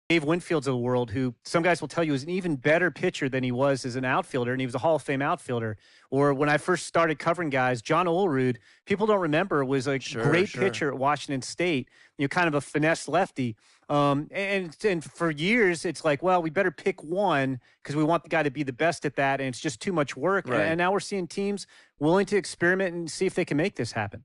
Dave Winfield's of the world, who some guys will tell you is an even better pitcher than he was as an outfielder, and he was a Hall of Fame outfielder. Or when I first started covering guys, John Olerud, people don't remember, was a great pitcher at Washington State, kind of a finesse lefty. And for years, it's like, well, we better pick one because we want the guy to be the best at that, and it's just too much work. Right. And now we're seeing teams willing to experiment and see if they can make this happen.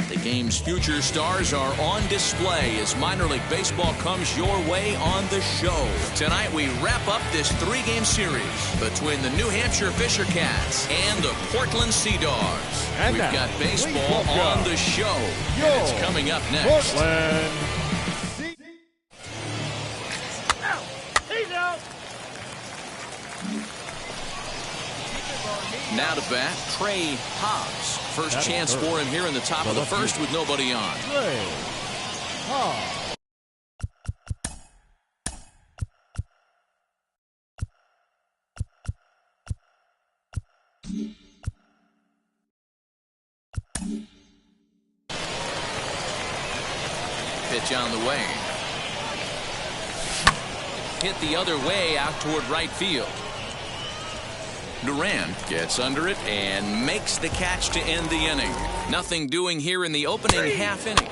The game's future stars are on display as minor league baseball comes your way on the show. Tonight we wrap up this 3-game series between the New Hampshire Fisher Cats and the Portland Sea Dogs. We've got baseball on the show, and it's coming up next. Portland. Now to bat, Trey Hobbs. First chance for him here in the top of the first with nobody on. Trey Hobbs. Pitch on the way. Hit the other way out toward right field. Duran gets under it and makes the catch to end the inning. Nothing doing here in the opening half inning.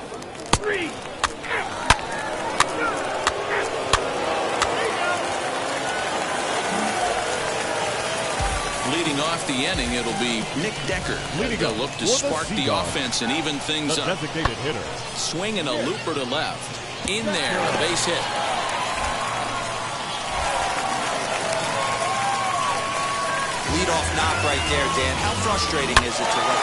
Leading off the inning, it'll be Nick Decker. They'll look to spark the offense and even things up. Designated hitter. Swinging a looper to left. In there, a base hit. Leadoff knock right there, Dan. How frustrating is it to let...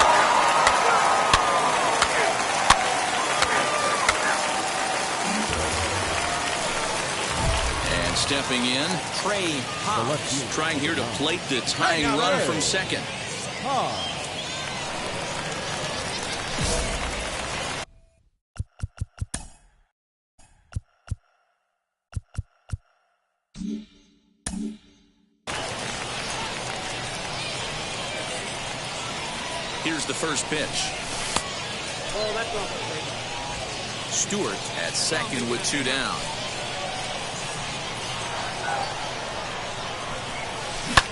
And stepping in, Trey Hobbs, trying here to plate the tying run from second. Here's the first pitch. Oh, that's not the Stewart at second with 2 down.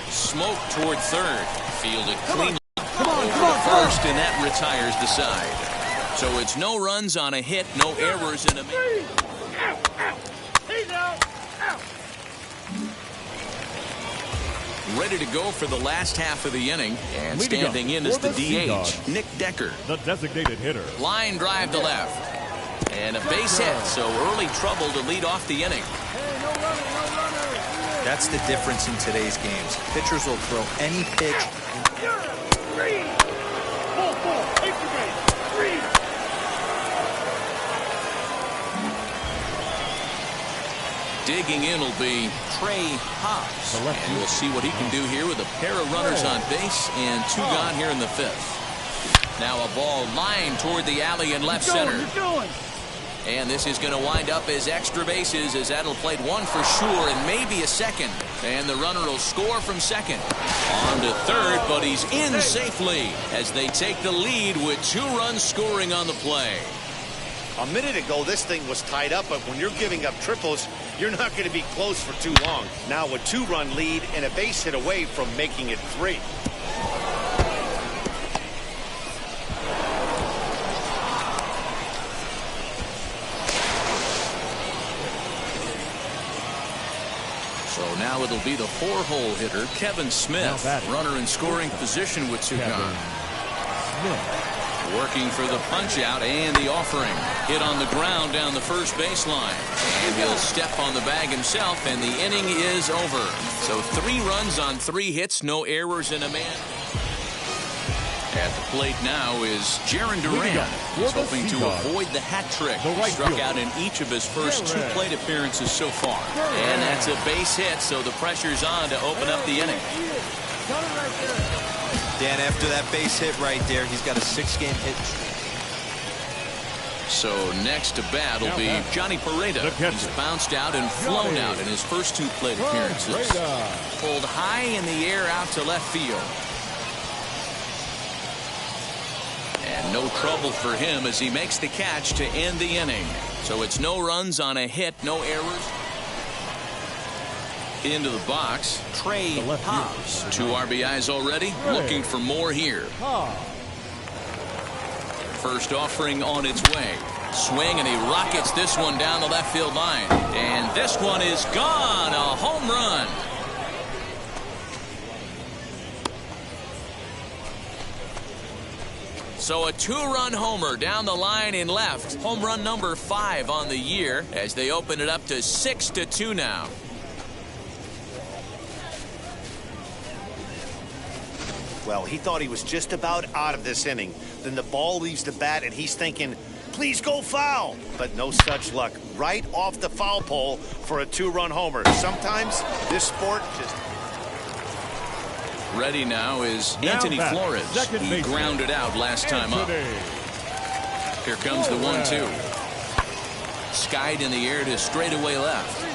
Smoke toward third. Fielded cleanly over first, and that retires the side. So it's no runs on a hit, no errors in a minute. Ready to go for the last half of the inning, and standing in is the DH, Nick Decker. The designated hitter. Line drive to left. And a base hit, so early trouble to lead off the inning. That's the difference in today's games. Pitchers will throw any pitch. Digging in will be Trey Hobbs. And we'll see what he can do here with a pair of runners on base and 2 gone here in the 5th. Now a ball lined toward the alley in left center. And this is going to wind up as extra bases, as that'll play one for sure and maybe a second. And the runner will score from second. On to third, but he's in safely as they take the lead with 2 runs scoring on the play. A minute ago, this thing was tied up, but when you're giving up triples, you're not going to be close for too long. Now a 2-run lead and a base hit away from making it 3. So now it'll be the 4-hole hitter, Kevin Smith, runner in scoring position with 2 gone. Working for the punch out and the offering. Hit on the ground down the first baseline. And he'll step on the bag himself, and the inning is over. So 3 runs on 3 hits, no errors and a man. At the plate now is Jarren Duran. He's hoping to avoid the hat trick. He struck out in each of his first 2 plate appearances so far. And that's a base hit, so the pressure's on to open up the inning. Dan, after that base hit right there, he's got a 6-game hit streak. So next to bat will be Johnny Pareda. He's bounced out and flown out in his first 2 plate appearances. Pulled high in the air out to left field. And no trouble for him as he makes the catch to end the inning. So it's no runs on a hit, no errors. Into the box, Trey Hobbs. 2 RBIs already, looking for more here. First offering on its way. Swing, and he rockets this one down the left field line. And this one is gone, a home run. So a 2-run homer down the line in left. Home run number 5 on the year as they open it up to 6-2 now. Well, he thought he was just about out of this inning. Then the ball leaves the bat, and he's thinking, please go foul. But no such luck. Right off the foul pole for a 2-run homer. Sometimes this sport just... Ready now is Anthony Flores. He grounded out last time up. Here comes the 1-2. Skied in the air to straightaway left.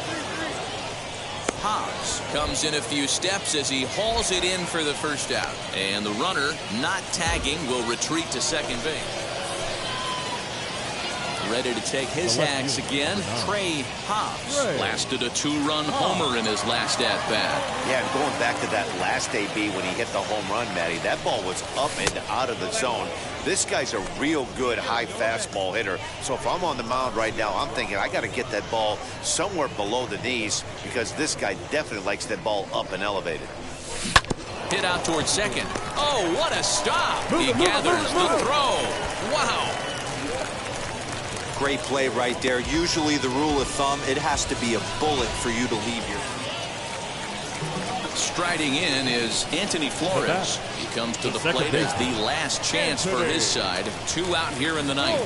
Hobbs comes in a few steps as he hauls it in for the first out. And the runner, not tagging, will retreat to second base. Ready to take his hacks again, Trey Hobbs. Blasted a 2-run homer in his last at-bat. Yeah, and going back to that last AB when he hit the home run, Matty, that ball was up and out of the zone. This guy's a real good high fastball hitter. So if I'm on the mound right now, I'm thinking I got to get that ball somewhere below the knees because this guy definitely likes that ball up and elevated. Hit out towards second. Oh, what a stop. He gathers the throw. Wow. Great play right there. Usually the rule of thumb, it has to be a bullet for you to leave your... Striding in is Anthony Flores. He comes to the plate as the last chance for his side. 2 out here in the ninth.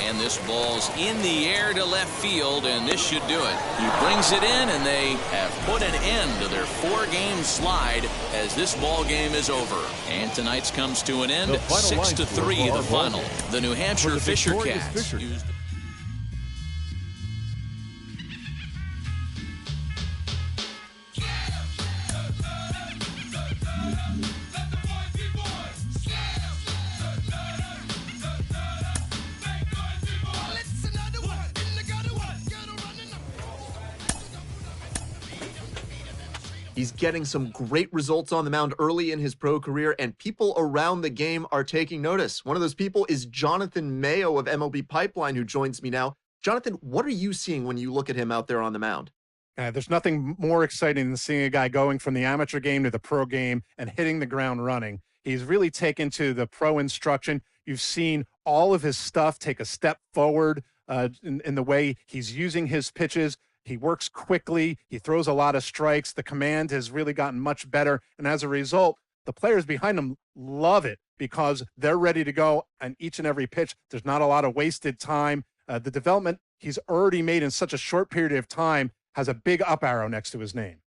And this ball's in the air to left field, and this should do it. He brings it in, and they have put an end to their 4-game slide as this ball game is over. And tonight's comes to an end, 6-3 the final. The New Hampshire Fisher Cats used... He's getting some great results on the mound early in his pro career, and people around the game are taking notice. One of those people is Jonathan Mayo of MLB Pipeline, who joins me now. Jonathan, what are you seeing when you look at him out there on the mound? There's nothing more exciting than seeing a guy going from the amateur game to the pro game and hitting the ground running. He's really taken to the pro instruction. You've seen all of his stuff take a step forward in the way he's using his pitches. He works quickly. He throws a lot of strikes. The command has really gotten much better. And as a result, the players behind him love it because they're ready to go on each and every pitch. There's not a lot of wasted time. The development he's already made in such a short period of time has a big up arrow next to his name.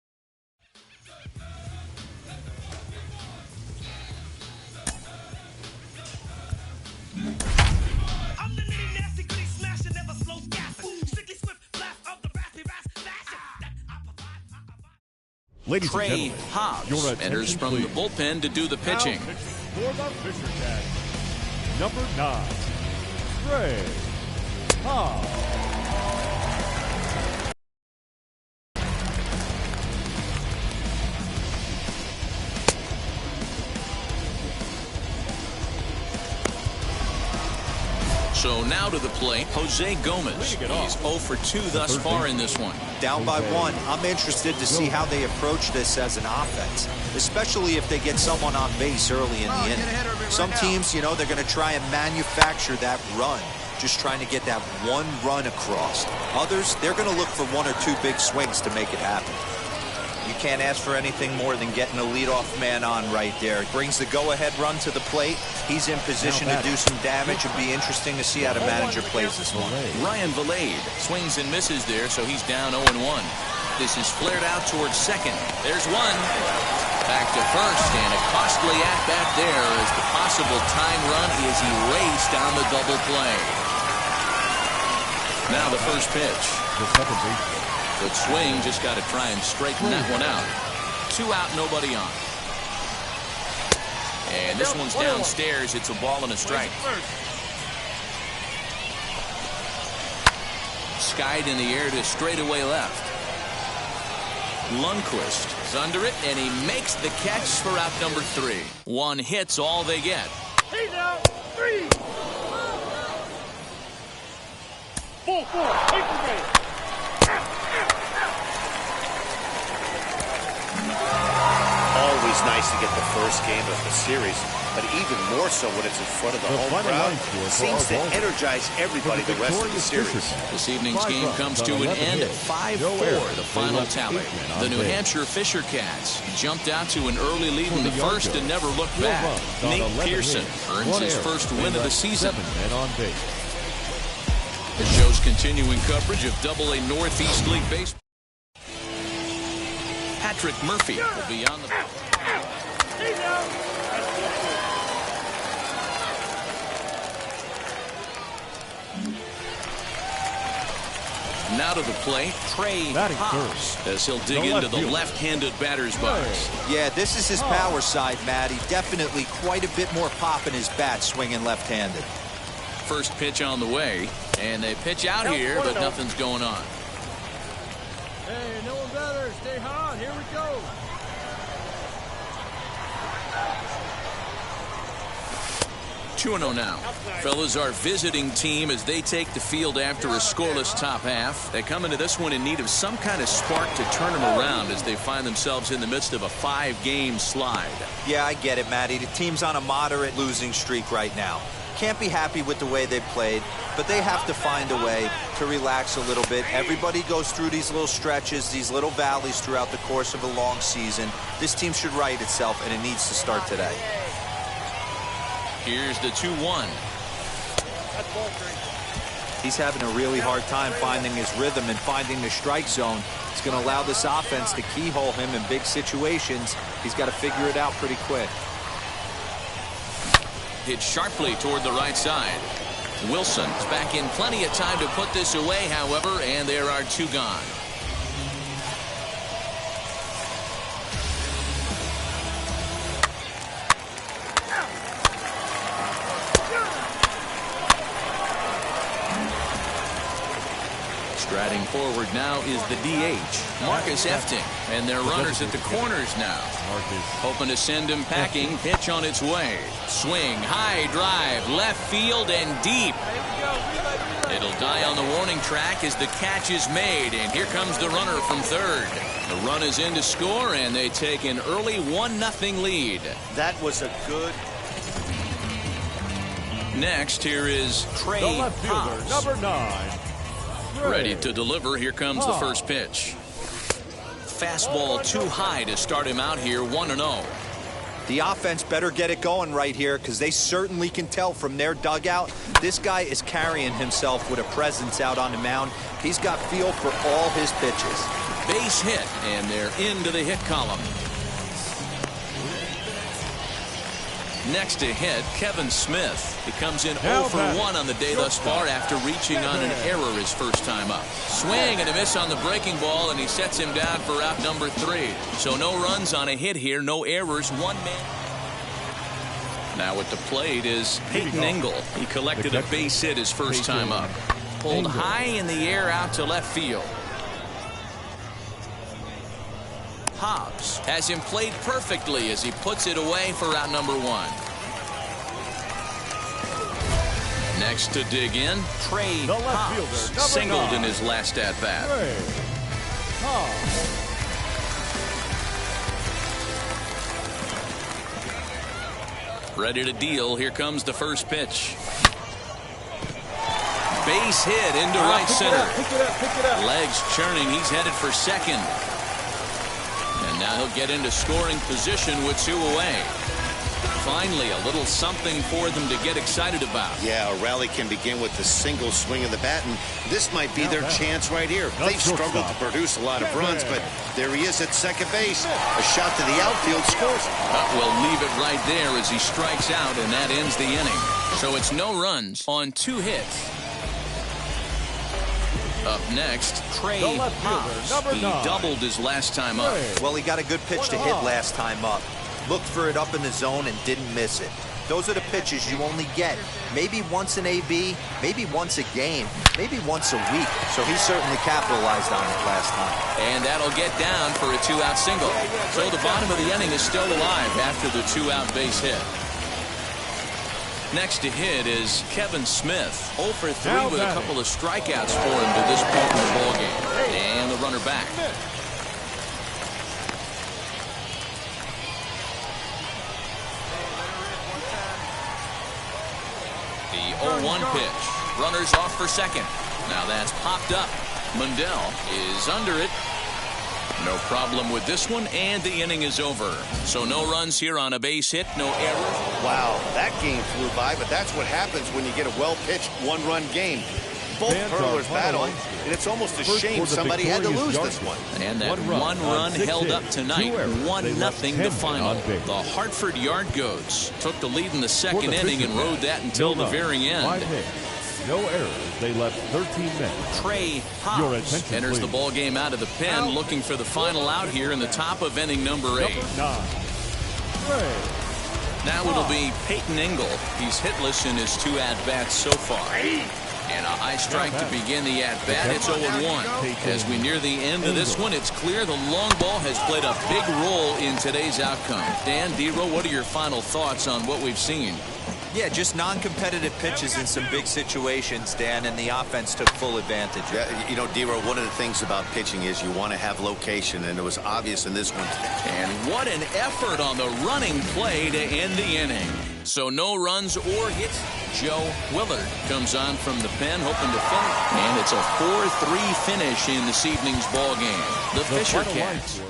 Ladies and Trey gentlemen, Hobbs your attention, enters from the please. bullpen to do the pitching. Now pitching for the Fisher Cats, number 9, Trey Hobbs. So now to the plate, Jose Gomez. He's 0 for 2 thus far in this one. Down by 1. I'm interested to see how they approach this as an offense, especially if they get someone on base early in the inning. Some teams, you know, they're going to try and manufacture that run, just trying to get that one run across. Others, they're going to look for 1 or 2 big swings to make it happen. You can't ask for anything more than getting a leadoff man on right there. It brings the go-ahead run to the plate. He's in position to do some damage. It'd be interesting to see how the manager plays this one. Ryan Valade swings and misses there, so he's down 0-1. This is flared out towards second. There's one. Back to first, and a costly at-bat there as the possible time run is erased on the double play. Now the first pitch. The second baseman. Good swing, just got to try and straighten that one out. 2 out, nobody on. And this one's downstairs. It's a ball and a strike. Skied in the air to straightaway left. Lundqvist is under it, and he makes the catch for out number 3. 1 hit's all they get. He's out. 3. 4. Take the Always nice to get the first game of the series, but even more so when it's in front of the home crowd. Seems to energize everybody the rest of the series. This evening's game comes to an end at 5-4, the final tally. The New Hampshire Fisher Cats jumped out to an early lead in the first and never looked back. Nate Pearson earns his first win of the season. The show's continuing coverage of AA Northeast League Baseball. Patrick Murphy will be on the... Now to the plate, Trey Hobbs, as he'll dig into the left-handed batter's box. Yeah, this is his power side, Matty. Definitely quite a bit more pop in his bat swinging left-handed. First pitch on the way, and they pitch out here, but nothing's going on. Hey, no one better. Stay hot. Here we go. Two-0 now. Fellas, our visiting team as they take the field after a scoreless top half. They come into this one in need of some kind of spark to turn them around as they find themselves in the midst of a 5-game slide. Yeah, I get it, Matty. The team's on a moderate losing streak right now. Can't be happy with the way they played, but they have to find a way to relax a little bit. Everybody goes through these little stretches, these little valleys throughout the course of a long season. This team should right itself, and it needs to start today. Here's the 2-1. He's having a really hard time finding his rhythm and finding the strike zone. It's going to allow this offense to keyhole him in big situations. He's got to figure it out pretty quick. Hit sharply toward the right side. Wilson's back in plenty of time to put this away, however, and there are 2 gone. Striding forward now is the DH, Marcus Efting, and their runners at the corners now. Hoping to send him packing. Pitch on its way. Swing, high drive, left field and deep. It'll die on the warning track as the catch is made, and here comes the runner from third. The run is in to score, and they take an early 1-0 lead. That was a good... Next, here is Trey Hobbs. Number 9. Ready to deliver. Here comes the first pitch. Fastball too high to start him out here, 1-0. The offense better get it going right here because they certainly can tell from their dugout. This guy is carrying himself with a presence out on the mound. He's got feel for all his pitches. Base hit, and they're into the hit column. Next to hit, Kevin Smith. He comes in 0 for 1 on the day thus far after reaching on an error his first time up. Swing and a miss on the breaking ball, and he sets him down for out number 3. So no runs on a hit here, no errors, 1 man. Now at the plate is Peyton Engel. He collected a base hit his first time up. Pulled high in the air out to left field. Hobbs has him played perfectly as he puts it away for out number 1. Next to dig in, Trey Hobbs singled in his last at-bat. Ready to deal. Here comes the first pitch. Base hit into right center. Legs churning. He's headed for second. And now he'll get into scoring position with 2 away. Finally, a little something for them to get excited about. Yeah, a rally can begin with the single swing of the bat, and this might be their chance right here. They've struggled to produce a lot of runs, but there he is at second base. A shot to the outfield scores. We'll leave it right there as he strikes out, and that ends the inning. So it's no runs on 2 hits. Up next, Trey Hobbs. He doubled his last time up. Well, he got a good pitch to hit last time up. Looked for it up in the zone and didn't miss it. Those are the pitches you only get. Maybe once an AB, maybe once a game, maybe once a week. So he certainly capitalized on it last time. And that'll get down for a 2-out single. So the bottom of the inning is still alive after the 2-out base hit. Next to hit is Kevin Smith. 0 for 3 with a couple of strikeouts for him to this point in the ballgame. And the runner back. The 0-1 pitch. Runners off for second. Now that's popped up. Mundell is under it. No problem with this one, and the inning is over. So no runs here on a base hit, no errors. Wow, that game flew by, but that's what happens when you get a well-pitched 1-run game. Both hurlers battle, and it's almost a shame somebody had to lose this one. And that one run held up tonight, 1-0 the final. The Hartford Yard Goats took the lead in the second inning and rode that until the very end. No errors. They left 13 men. Trey Hobbs enters the ball game out of the pen, looking for the final out here in the top of inning number 8. Now it'll be Peyton Engel. He's hitless in his 2 at-bats so far. And a high strike to begin the at-bat. It's 0-1. As we near the end of this one, it's clear the long ball has played a big role in today's outcome. Dan, D-Row, what are your final thoughts on what we've seen? Yeah, just non-competitive pitches in some big situations, Dan, and the offense took full advantage. Yeah, you know, D-Row, one of the things about pitching is you want to have location, and it was obvious in this one. And what an effort on the running play to end the inning. So no runs or hits. Joe Willard comes on from the pen, hoping to finish. And it's a 4-3 finish in this evening's ball game. The Fisher Cats.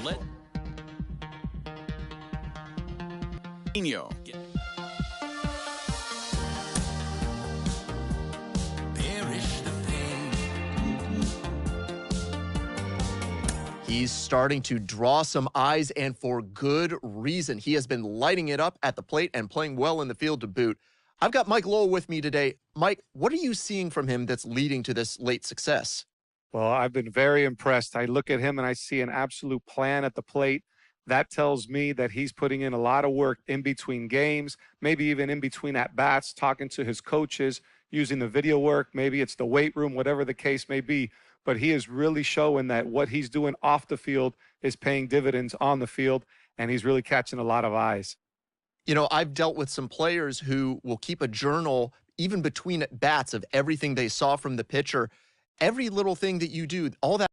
He's starting to draw some eyes, and for good reason. He has been lighting it up at the plate and playing well in the field to boot. I've got Mike Lowell with me today. Mike, what are you seeing from him that's leading to this late success? Well, I've been very impressed. I look at him and I see an absolute plan at the plate. That tells me that he's putting in a lot of work in between games, maybe even in between at-bats, talking to his coaches, using the video work. Maybe it's the weight room, whatever the case may be. But he is really showing that what he's doing off the field is paying dividends on the field, and he's really catching a lot of eyes. You know, I've dealt with some players who will keep a journal even between at bats of everything they saw from the pitcher. Every little thing that you do, all that.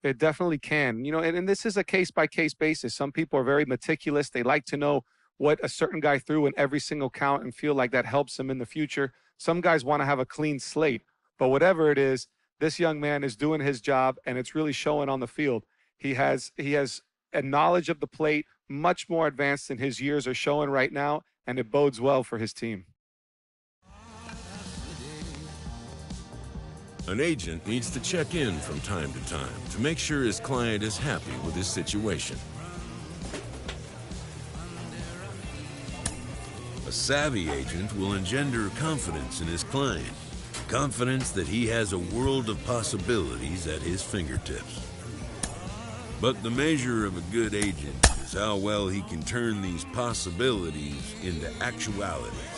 It definitely can. You know, and this is a case-by-case basis. Some people are very meticulous. They like to know what a certain guy threw in every single count and feel like that helps them in the future. Some guys want to have a clean slate. But whatever it is, this young man is doing his job, and it's really showing on the field. He has a knowledge of the plate much more advanced than his years are showing right now, and it bodes well for his team. An agent needs to check in from time to time to make sure his client is happy with his situation. savvy agent will engender confidence in his client. Confidence that he has a world of possibilities at his fingertips. But the measure of a good agent is how well he can turn these possibilities into actualities.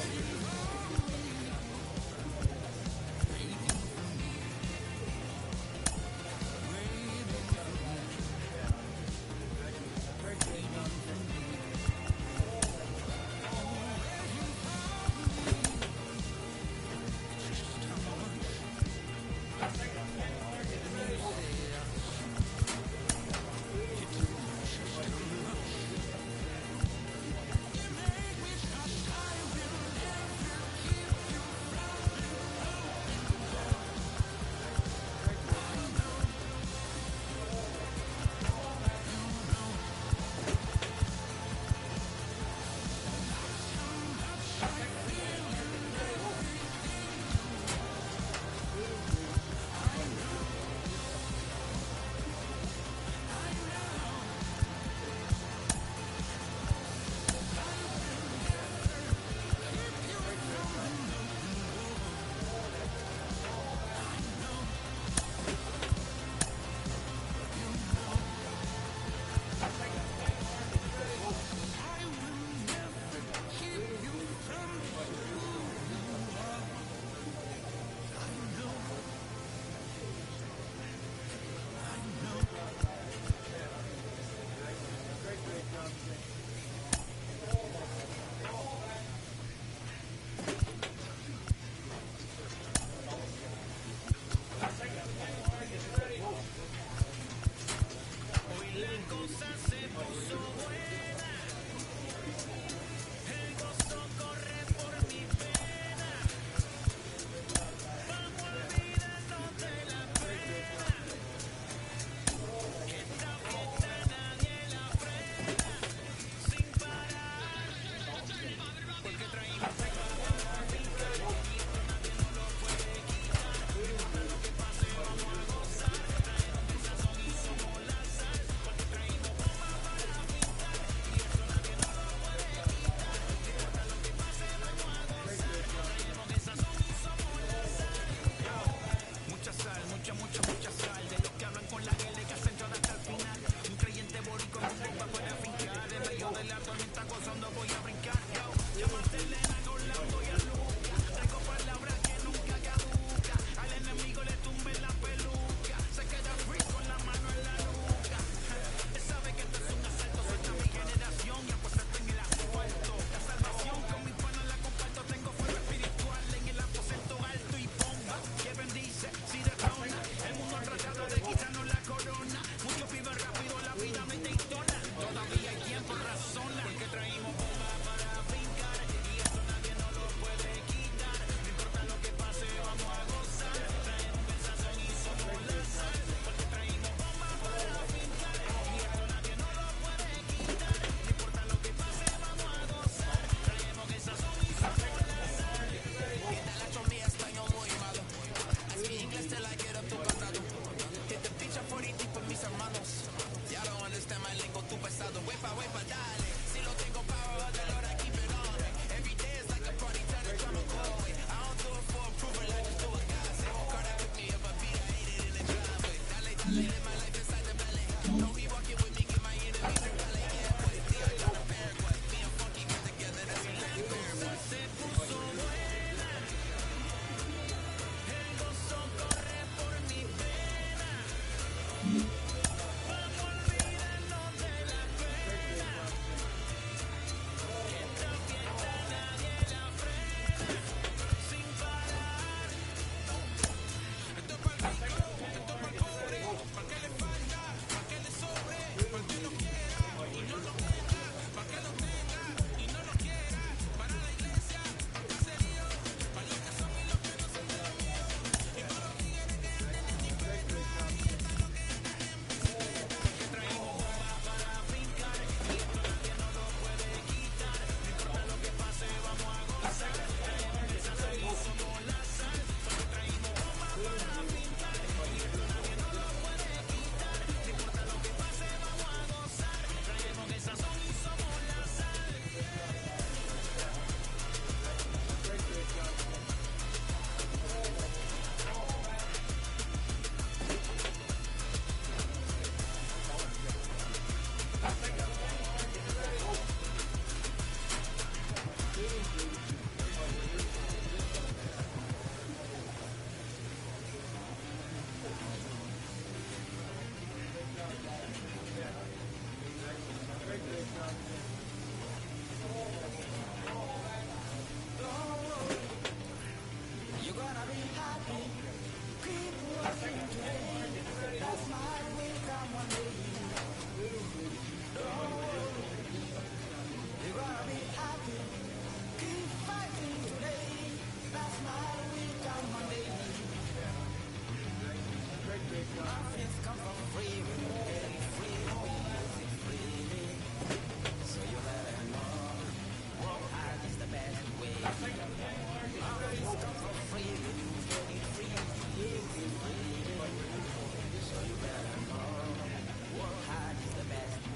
Work hard is the best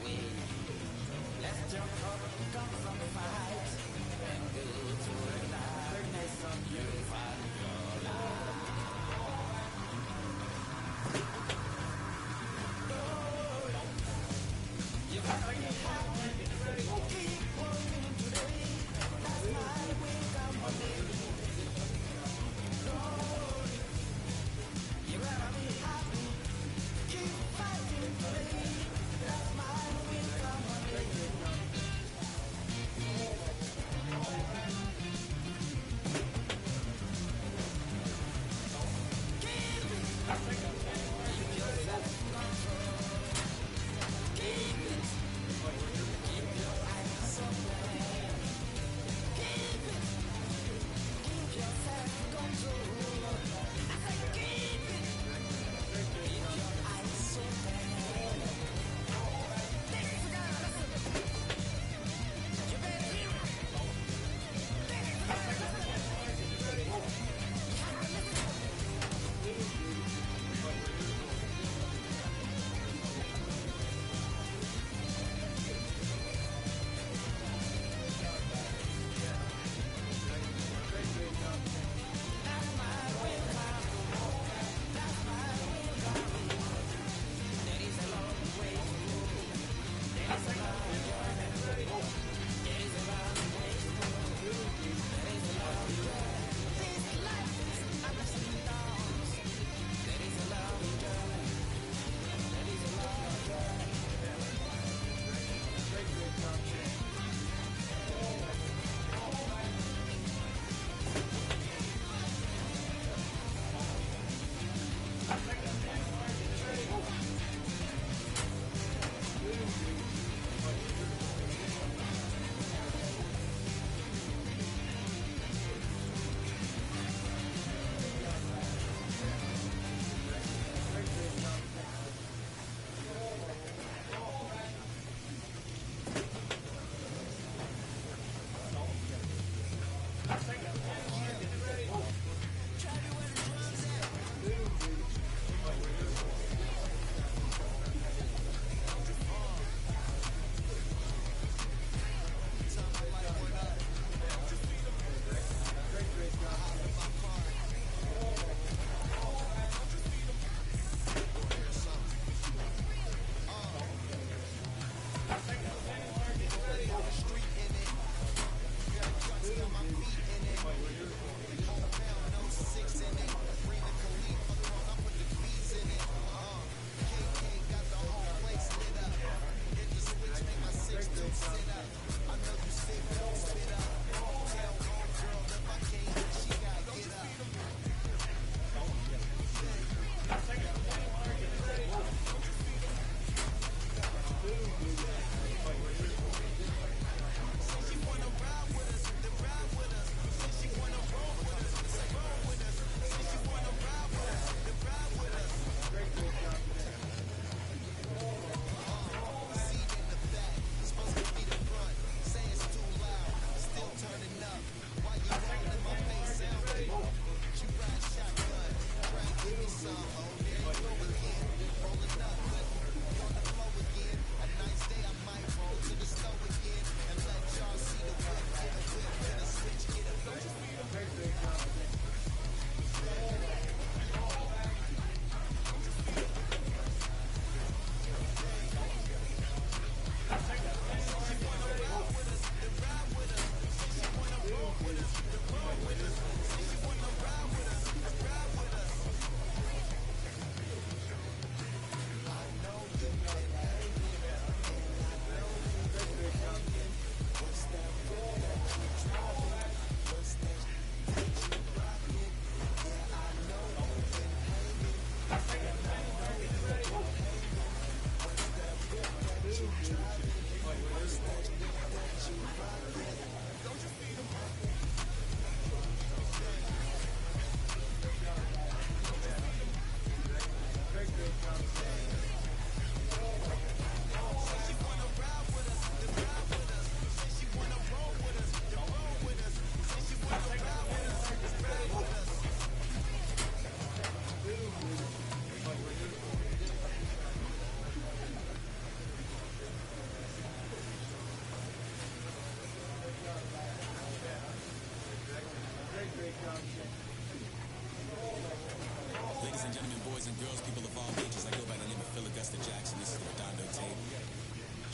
Boys and girls, people of all ages, I go by the name of Phil Augusta Jackson. This is the Redondo tape.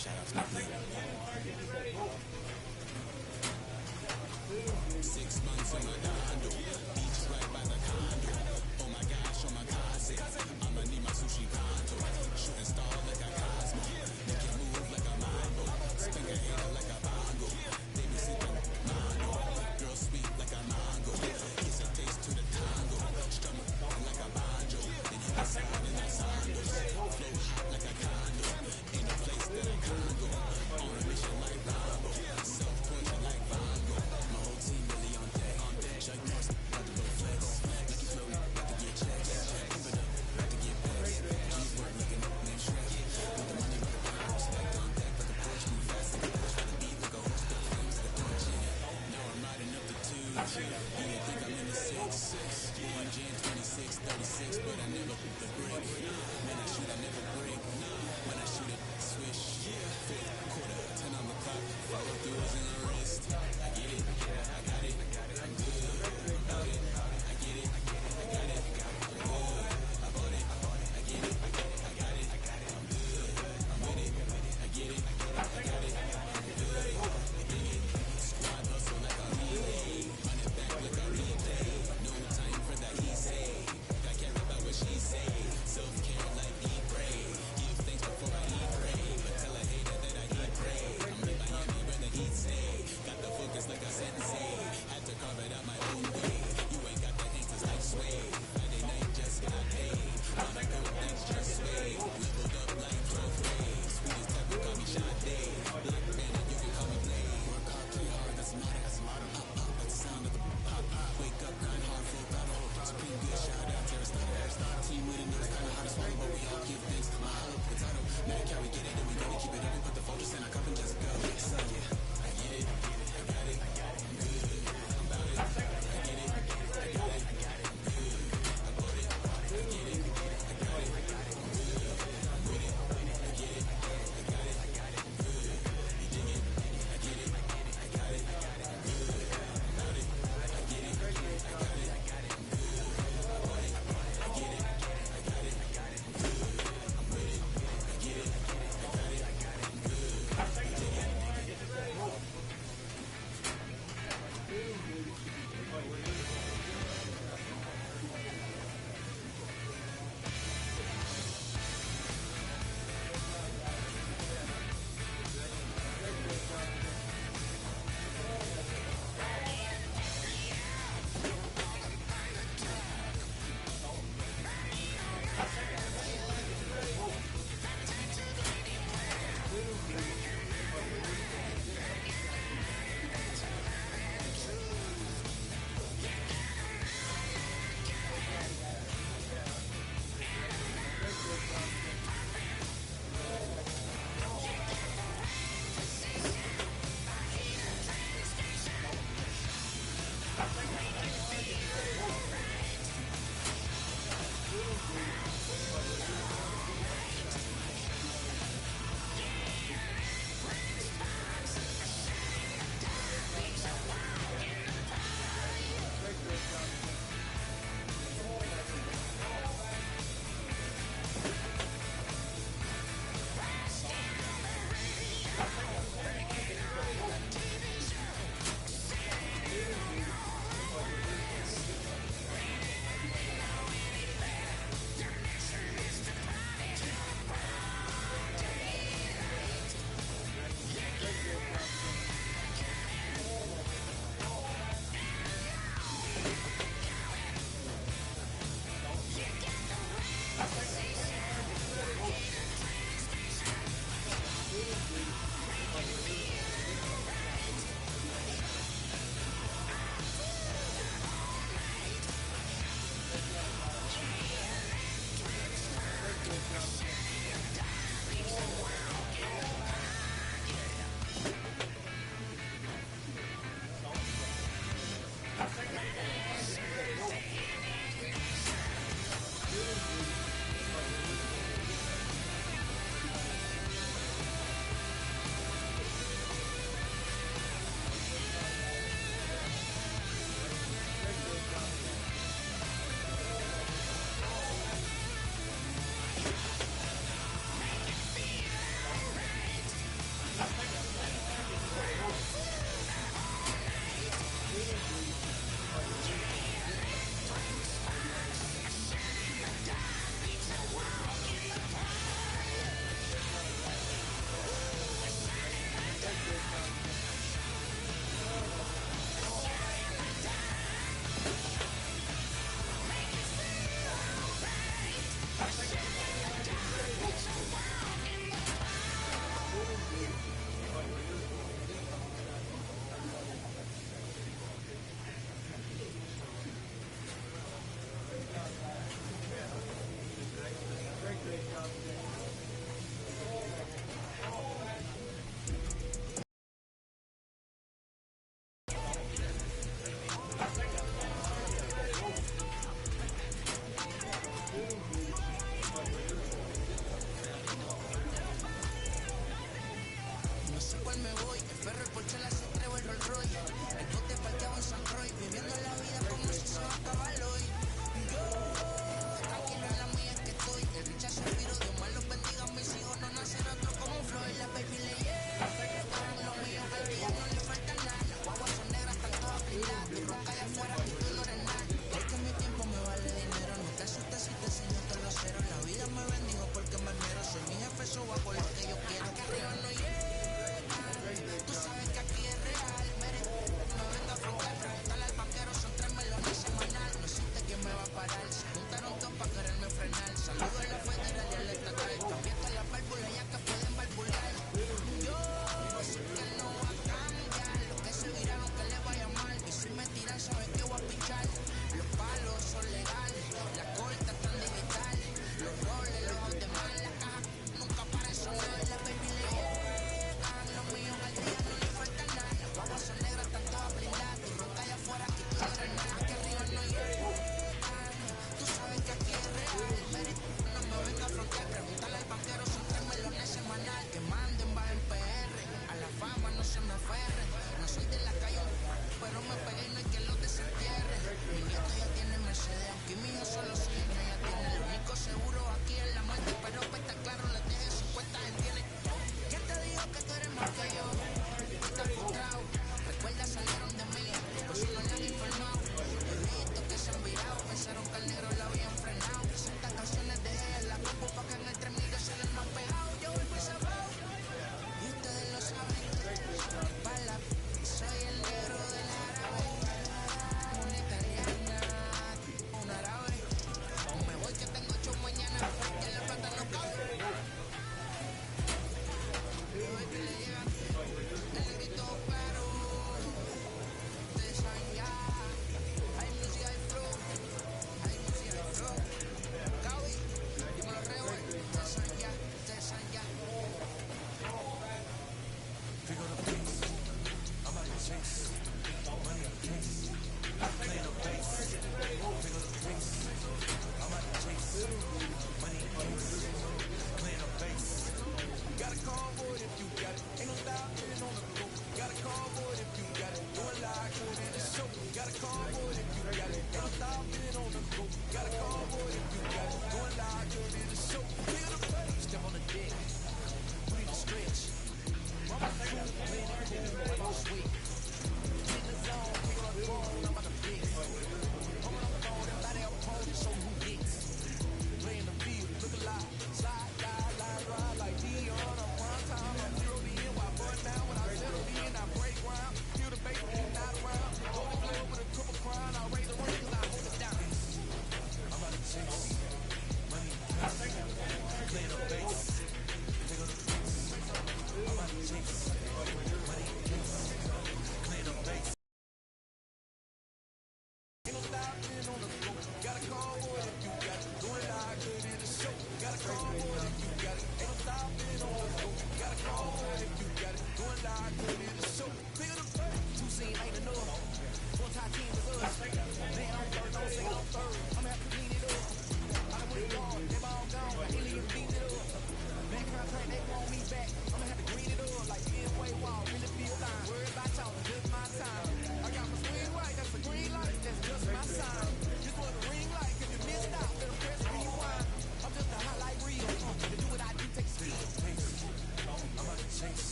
Shout out to the league. 6 months in Redondo, beach right by the condo. Oh my gosh, oh my God, I'ma need my sushi condo. Shooting star like a Cosmo. You can move like a mambo. Spin your hater like a bongo. Baby sitting mango. Girl sweet like a mango. Kiss a taste to the tango. Strum like a banjo. Then you can sound in our sandos. Flow hot like a condo. Ain't no place that I can't go. On a mission like Rambo. Self-torture like Vango. My whole team really on deck. Chuck Norris,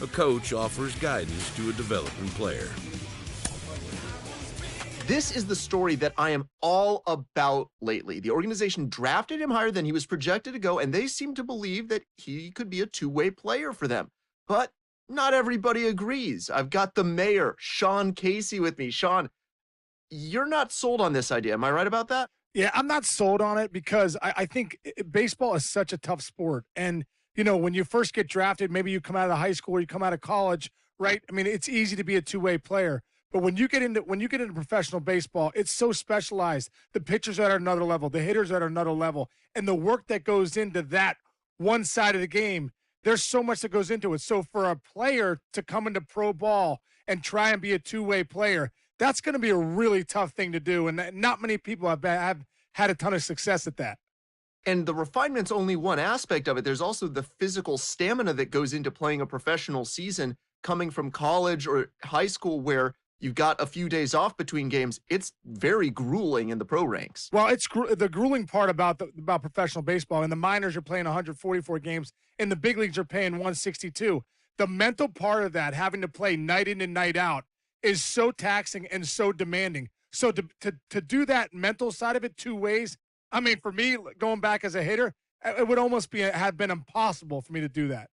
a coach offers guidance to a developing player. This is the story that I am all about lately. The organization drafted him higher than he was projected to go, and they seem to believe that he could be a two-way player for them. But not everybody agrees. I've got the mayor, Sean Casey, with me. Sean, you're not sold on this idea. Am I right about that? Yeah, I'm not sold on it because I think baseball is such a tough sport. And, you know, when you first get drafted, maybe you come out of high school or you come out of college, right? I mean, it's easy to be a two-way player. But when you get into professional baseball, it's so specialized. The pitchers are at another level, the hitters are at another level, and the work that goes into that one side of the game, there's so much that goes into it. So for a player to come into pro ball and try and be a two-way player, that's going to be a really tough thing to do, and not many people have had a ton of success at that. And the refinement's only one aspect of it. There's also the physical stamina that goes into playing a professional season, coming from college or high school where you've got a few days off between games. It's very grueling in the pro ranks. Well, it's the grueling part about professional baseball. In the minors, you're playing 144 games. In the big leagues, you're paying 162. The mental part of that, having to play night in and night out, is so taxing and so demanding. So to do that mental side of it two ways, I mean, for me, going back as a hitter, it would almost have been impossible for me to do that.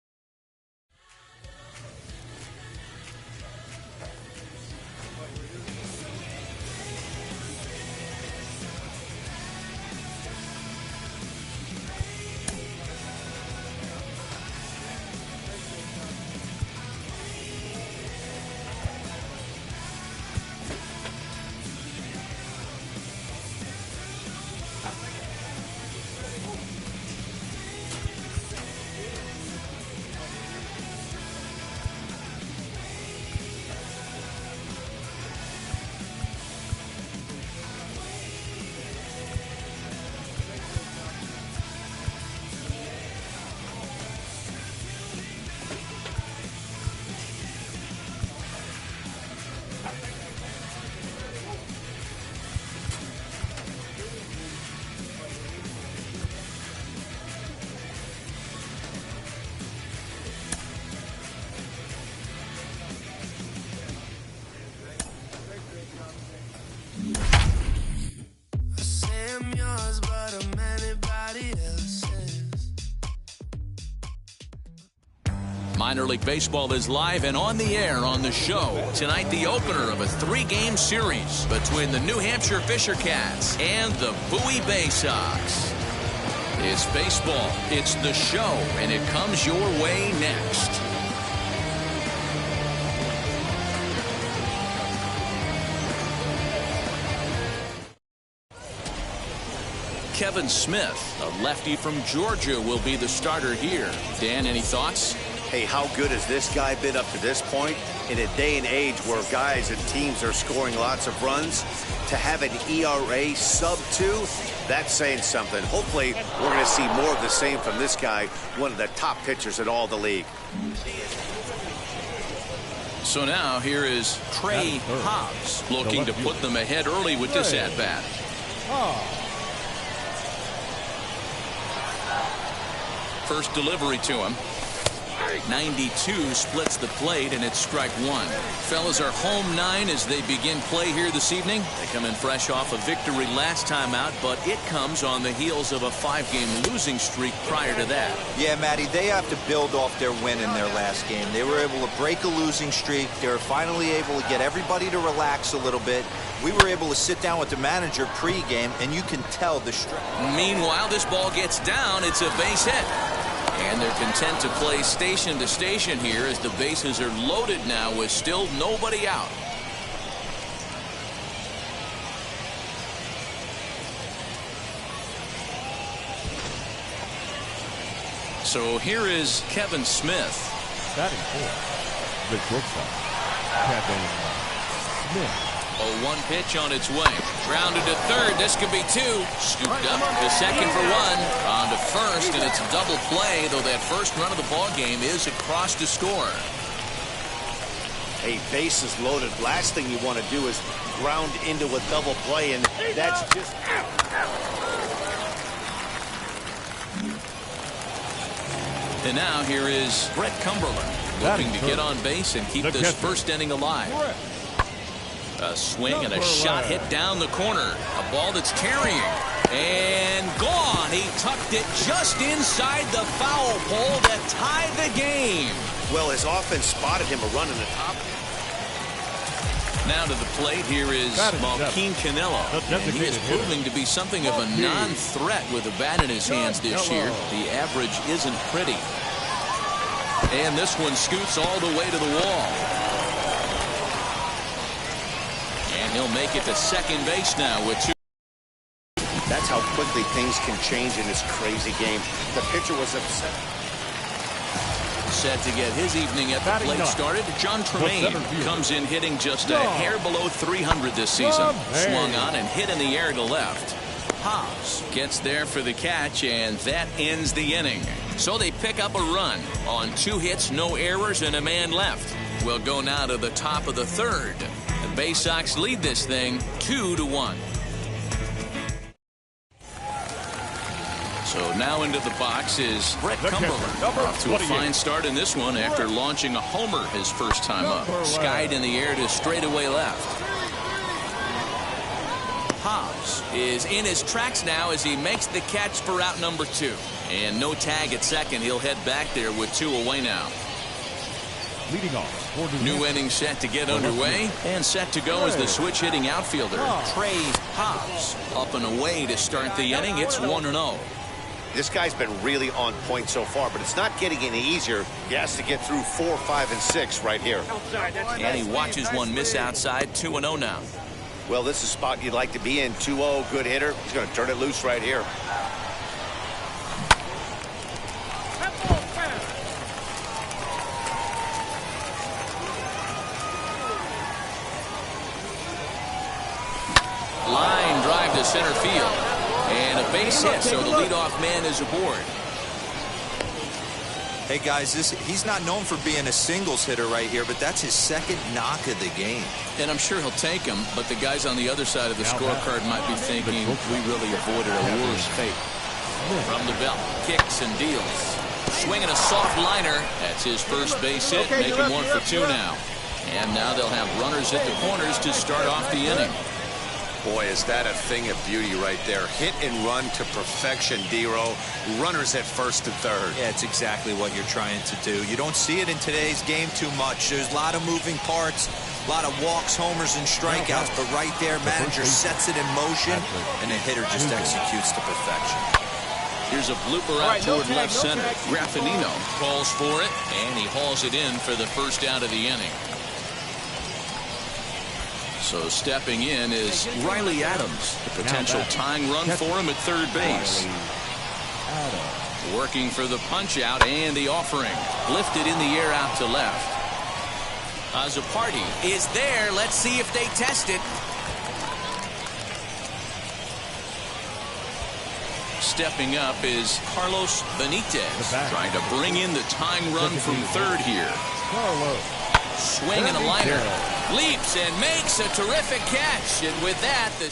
Minor League Baseball is live and on the air on the show. Tonight, the opener of a three-game series between the New Hampshire Fisher Cats and the Bowie Bay Sox. It's baseball, it's the show, and it comes your way next. Kevin Smith, a lefty from Georgia, will be the starter here. Dan, any thoughts? Hey, how good has this guy been up to this point? In a day and age where guys and teams are scoring lots of runs, to have an ERA sub-2, that's saying something. Hopefully, we're going to see more of the same from this guy, one of the top pitchers in all the league. So now here is Trey Hobbs looking to put them ahead early with this at-bat. First delivery to him. 92 splits the plate, and it's strike one. Fellas are home 9 as they begin play here this evening. They come in fresh off a victory last time out, but it comes on the heels of a 5-game losing streak prior to that. Yeah, Matty, they have to build off their win in their last game. They were able to break a losing streak. They were finally able to get everybody to relax a little bit. We were able to sit down with the manager pre-game, and you can tell the stress. Meanwhile, this ball gets down. It's a base hit. And they're content to play station to station here as the bases are loaded now with still nobody out. So here is Kevin Smith. Batting fourth, the shortstop, Kevin Smith. 0-1 pitch on its way. Grounded to third. This could be 2. Scooped up to second for 1. On to first, and it's a double play, though that first run of the ball game is across to score. Hey, bases loaded. Last thing you want to do is ground into a double play, and that's just... And now here is Brett Cumberland. looking to get on base and keep this first inning alive. A swing and a shot hit down the corner. A ball that's carrying. And gone. He tucked it just inside the foul pole to tie the game. Well, his offense spotted him a run in the top. Now to the plate, here is Malquin Canelo. And he is proving to be something of a non-threat with a bat in his hands this year. The average isn't pretty. And this one scoots all the way to the wall. And he'll make it to second base now with 2. That's how quickly things can change in this crazy game. The pitcher was upset. Set to get his evening at the plate started. John Tremaine comes in hitting just a hair below 300 this season. Swung on and hit in the air to left. Hobbs gets there for the catch, and that ends the inning. So they pick up a run on 2 hits, no errors, and a man left. We'll go now to the top of the third. The Bay Sox lead this thing 2-1. So now into the box is Brett Cumberland. Off to a fine start in this one after launching a homer his first time up. Skied in the air to straightaway left. Hobbs is in his tracks now as he makes the catch for out number 2. And no tag at second. He'll head back there with 2 away now. Leading off. New inning set to get underway, and set to go is the switch-hitting outfielder, Trey Hobbs. Up and away to start the inning. It's 1-0. This guy's been really on point so far, but it's not getting any easier. He has to get through 4, 5, and 6 right here. And he watches one miss outside. 2-0 now. Well, this is a spot you'd like to be in. 2-0, good hitter. He's going to turn it loose right here. Line drive to center field. And a base hit, so the leadoff man is aboard. Hey, guys, he's not known for being a singles hitter right here, but that's his second knock of the game. And I'm sure he'll take him, but the guys on the other side of the scorecard might be thinking, we really avoided a worse fate. From the belt, kicks and deals. Swinging a soft liner. That's his first base hit, making 1 for 2 now. And now they'll have runners at the corners to start off the inning. Boy, is that a thing of beauty right there. Hit and run to perfection, Dero. Runners at first and third. Yeah, it's exactly what you're trying to do. You don't see it in today's game too much. There's a lot of moving parts, a lot of walks, homers, and strikeouts, but right there, manager sets it in motion, and the hitter just executes to perfection. Here's a blooper out toward left center. Graffinino calls for it, and he hauls it in for the first out of the inning. So stepping in is Riley Adams. The potential tying run for him at third base. Working for the punch out and the offering. Lifted in the air out to left. Azzopardi is there. Let's see if they test it. Stepping up is Carlos Benitez. Trying to bring in the tying run from third here. Swing and a liner. Leaps and makes a terrific catch. And with that, to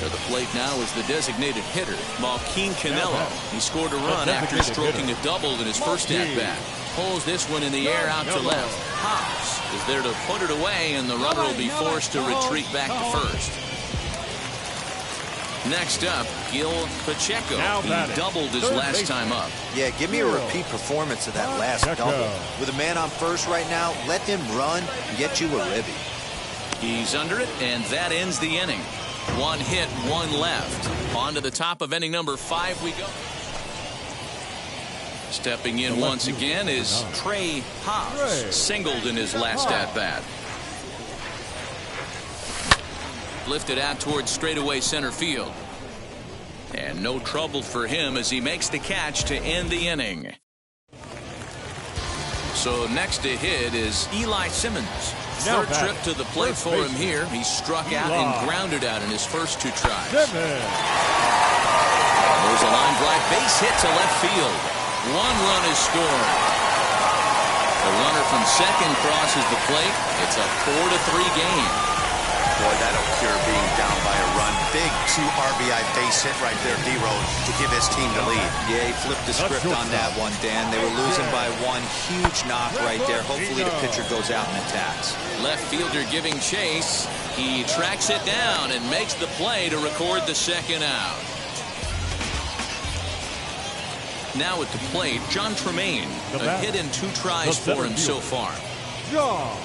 the plate now is the designated hitter, Malquin Canelo. He scored a run after stroking a double in his first at-bat. Pulls this one in the air out to left. Hobbs is there to put it away, and the runner will be forced to retreat back to first. Next up, Gil Pacheco. He doubled his last time up. Yeah, give me a repeat performance of that last double. With a man on first right now, let him run and get you a ribby. He's under it, and that ends the inning. 1 hit, 1 left. On to the top of inning number 5 we go. Stepping in once again is Trey Hobbs. Singled in his last at-bat. Lifted out towards straightaway center field. And no trouble for him as he makes the catch to end the inning. So next to hit is Eli Simmons. Third trip to the plate for him here. He struck out and grounded out in his first 2 tries. There's a line drive base hit to left field. 1 run is scored. The runner from second crosses the plate. It's a 4-3 game. Boy, that'll cure being down by a run. Big 2 RBI base hit right there, D-Road, to give his team the lead. Yeah, he flipped the script on that one, Dan. They were losing by 1. Huge knock right there. Hopefully the pitcher goes out and attacks. Left fielder giving chase. He tracks it down and makes the play to record the second out. Now at the plate, John Tremaine. A hit in 2 tries for him so far. John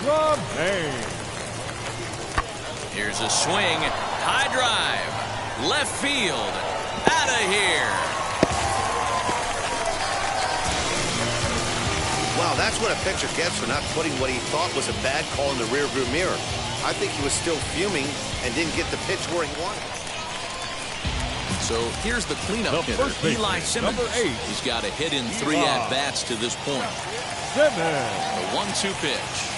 Tremaine. Here's a swing. High drive. Left field. Out of here. Wow, that's what a pitcher gets for not putting what he thought was a bad call in the rearview mirror. I think he was still fuming and didn't get the pitch where he wanted. So here's the cleanup hitter, Eli Simmons. He's got a hit in 3 at-bats to this point. The 1-2 pitch.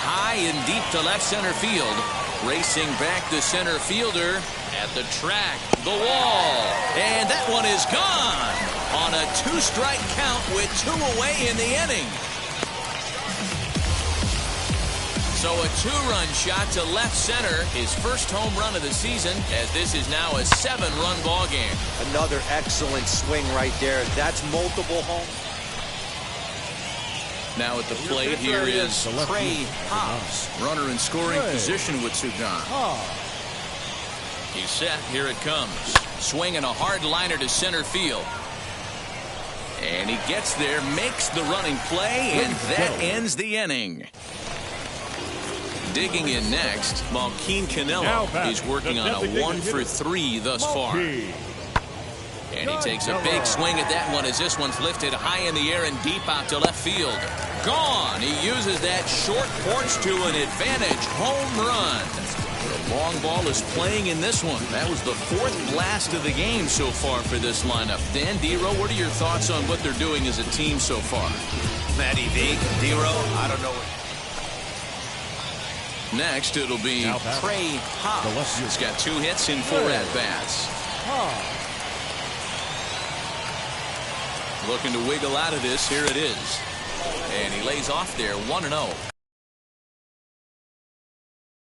High and deep to left center field. Racing back the center fielder at the track, the wall. And that one is gone on a 2-strike count with 2 away in the inning. So a 2-run shot to left center, his first home run of the season, as this is now a 7-run ball game. Another excellent swing right there. That's multiple homes. Now at the plate here is Trey Hobbs, runner in scoring position with Sugan. He's set. Here it comes. Swinging a hard liner to center field. And he gets there, makes the running play, and that ends the inning. Digging in next, Malquin Canelo. He's working on a 1-for-3 thus far. And he takes a big swing at that one as this one's lifted high in the air and deep out to left field. Gone. He uses that short porch to an advantage home run. The long ball is playing in this one. That was the 4th blast of the game so far for this lineup. Dan, D-Row, what are your thoughts on what they're doing as a team so far? Matty V, D-Row, I don't know. Next, it'll be Trey Hobbs. He's got 2 hits in 4 at-bats. Looking to wiggle out of this. Here it is. And he lays off there, 1-0.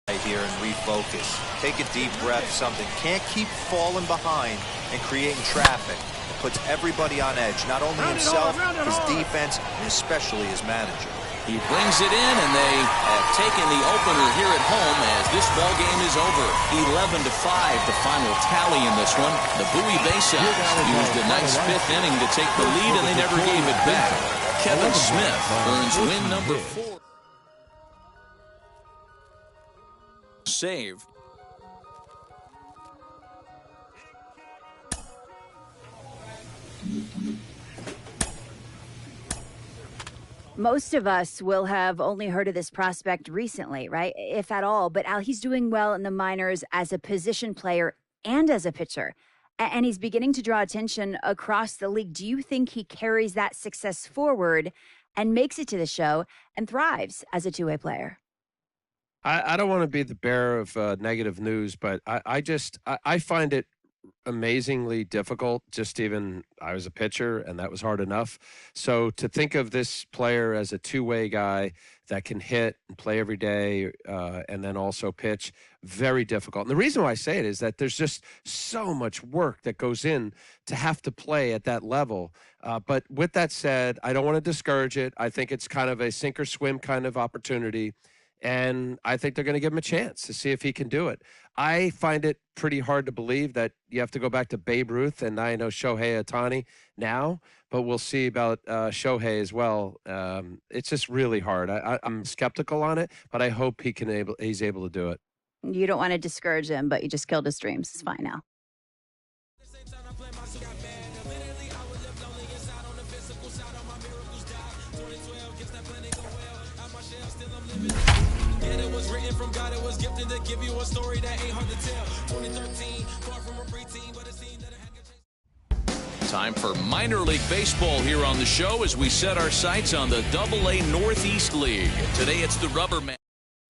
Right here and refocus. Take a deep breath, something. Can't keep falling behind and creating traffic. It puts everybody on edge, not only himself, his defense, and especially his manager. He brings it in, and they have taken the opener here at home as this ball game is over. 11-5, the final tally in this one. The Bowie Baysox used a nice 5th inning to take the lead, and they never gave it back. Kevin Smith earns win number 4. Save. Most of us will have only heard of this prospect recently, right? If at all. But Al, he's doing well in the minors as a position player and as a pitcher. And he's beginning to draw attention across the league. Do you think he carries that success forward and makes it to the show and thrives as a 2-way player? I don't want to be the bearer of negative news, but I find it amazingly difficult. I was a pitcher, and that was hard enough. So to think of this player as a 2-way guy that can hit and play every day and then also pitch, very difficult. And the reason why I say it is that there's just so much work that goes in to have to play at that level. But with that said, I don't want to discourage it. I think it's kind of a sink or swim kind of opportunity. And I think they're going to give him a chance to see if he can do it. I find it pretty hard to believe that you have to go back to Babe Ruth, and I know Shohei Ohtani now, but we'll see about Shohei as well. It's just really hard. I'm skeptical on it, but I hope he's able to do it. You don't want to discourage him, but you just killed his dreams. It's fine now. Written from God, it was gifted to give you a story that ain't hard to tell. 2013, far from a preteen, but it seemed that it had Time for minor league baseball here on the show as we set our sights on the AA Northeast League. Today it's the rubber man.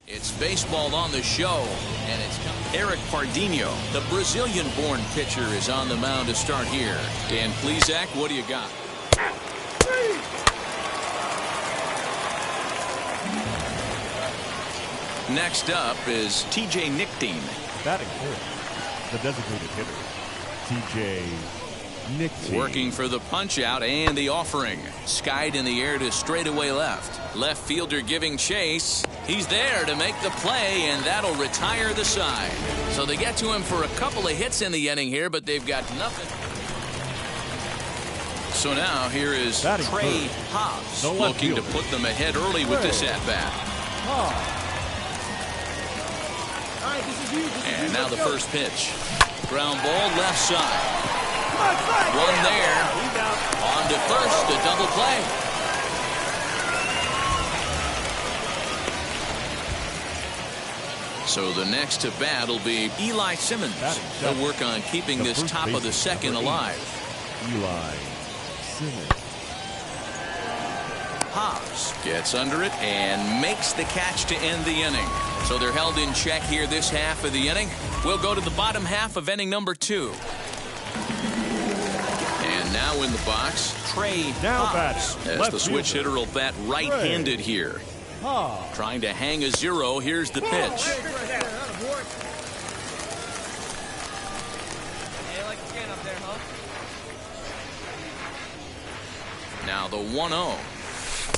It's baseball on the show, and it's Eric Pardinho, the Brazilian-born pitcher, is on the mound to start here. Dan Plesac, what do you got? Next up is T.J. Nickdean. Batting fourth, the designated hitter, T.J. Nickdean. Working for the punch out and the offering. Skied in the air to straightaway left. Left fielder giving chase. He's there to make the play, and that'll retire the side. So they get to him for a couple of hits in the inning here, but they've got nothing. So now here is Trey Hobbs looking to put them ahead early with this at-bat. And now the first pitch. Ground ball left side. One there. On to first, a double play. So the next to bat will be Eli Simmons. They'll work on keeping this top of the second alive. Eli Simmons. Hobbs gets under it and makes the catch to end the inning. So they're held in check here this half of the inning. We'll go to the bottom half of inning number 2. And now in the box, Trey Hobbs, as the switch hitter will bat right-handed here. Trying to hang a 0. Here's the pitch. Now the 1-0.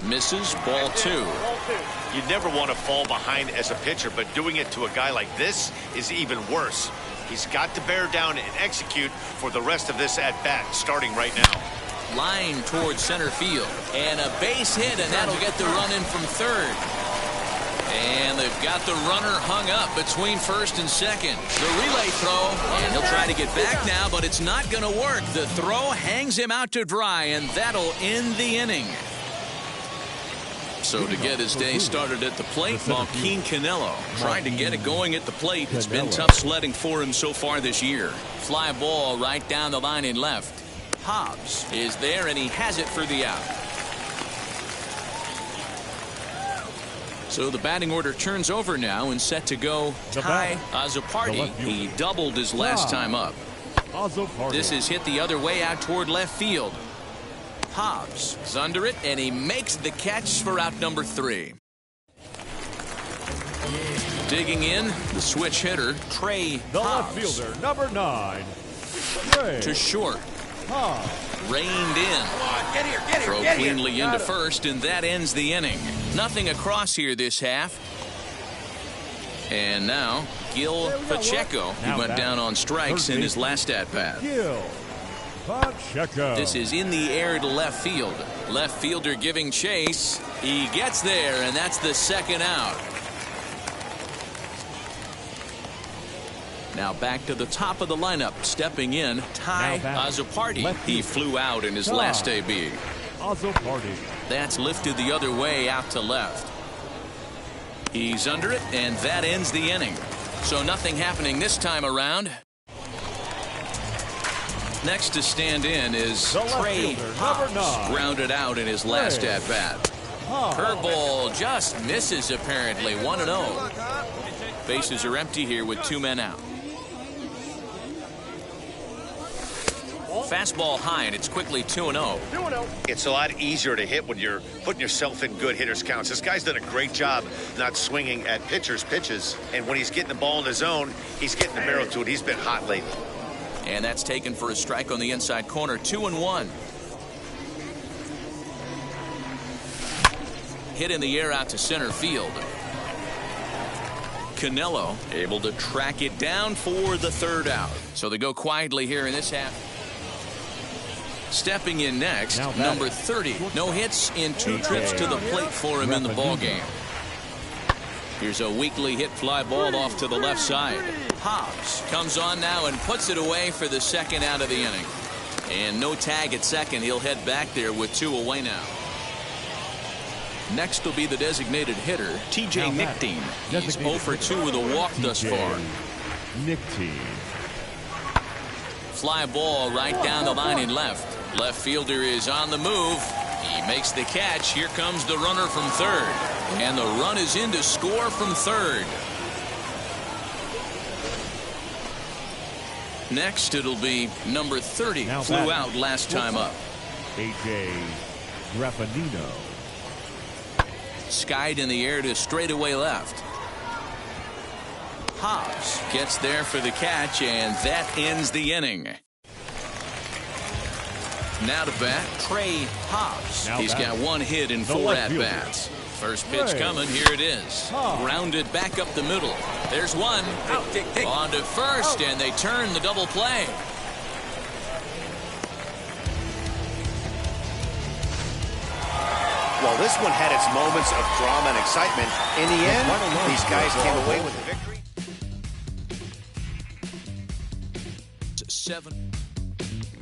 Misses, ball 2. You never want to fall behind as a pitcher, but doing it to a guy like this is even worse. He's got to bear down and execute for the rest of this at-bat, starting right now. Line towards center field. And a base hit, and that'll get the run in from third. And they've got the runner hung up between first and second. The relay throw, and he'll try to get back now, but it's not going to work. The throw hangs him out to dry, and that'll end the inning. So to get his day started at the plate, Joaquin Canelo trying to get it going at the plate. It's been tough sledding for him so far this year. Fly ball right down the line in left. Hobbs is there, and he has it for the out. So the batting order turns over now and set to go Ty Azzopardi. He doubled his last time up. This is hit the other way out toward left field. Hobbs is under it, and he makes the catch for out number 3. Digging in, the switch hitter, Trey Hobbs. Left fielder, number 9, Trey to short. Reined in. Get here, Throw cleanly into first, and that ends the inning. Nothing across here this half. And now, Gil Pacheco, who went down on strikes in his last at-bat. Gil Pacheco. This is in the air to left field. Left fielder giving chase. He gets there, and that's the second out. Now back to the top of the lineup. Stepping in, Ty Azzopardi. He flew out in his last AB. Azzopardi. That's lifted the other way out to left. He's under it, and that ends the inning. So nothing happening this time around. Next to stand in is Trey Hobbs, grounded out in his last at-bat. Curveball just misses, apparently. 1-0. Bases are empty here with 2 men out. Fastball high, and it's quickly 2-0. It's a lot easier to hit when you're putting yourself in good hitters' counts. This guy's done a great job not swinging at pitchers' pitches. And when he's getting the ball in his zone, he's getting the barrel to it. He's been hot lately. And that's taken for a strike on the inside corner. 2-1. Hit in the air out to center field. Canelo able to track it down for the third out. So they go quietly here in this half. Stepping in next, number 30. No hits in 2 trips to the plate for him in the ballgame. Here's a weakly hit fly ball off to the left side. Hobbs comes on now and puts it away for the second out of the inning. And no tag at second. He'll head back there with 2 away now. Next will be the designated hitter, T.J. Nickdean. He's 0 for 2 with a walk thus far. Nickdean. Fly ball right down the line in left. Left fielder is on the move. He makes the catch. Here comes the runner from third. And the run is in to score from third. Next, it'll be number 30. Flew out last time up. A.J. Graffinino. Skied in the air to straightaway left. Hobbs gets there for the catch, and that ends the inning. Now to bat, Trey Hobbs. He's got one hit in 4 at-bats. First pitch coming. Here it is. Grounded back up the middle. There's one. On to first, and they turn the double play. Well, this one had its moments of drama and excitement. In the end, these guys came away with the victory. 7.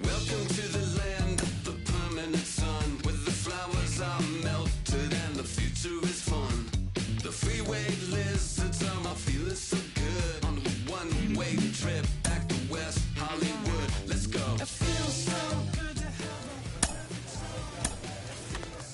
Welcome to the land of the permanent sun, where the flowers are melted and the future is fun. The freeway lizards are feeling so good on the one-way trip back to West Hollywood. Let's go. I feel so good to have.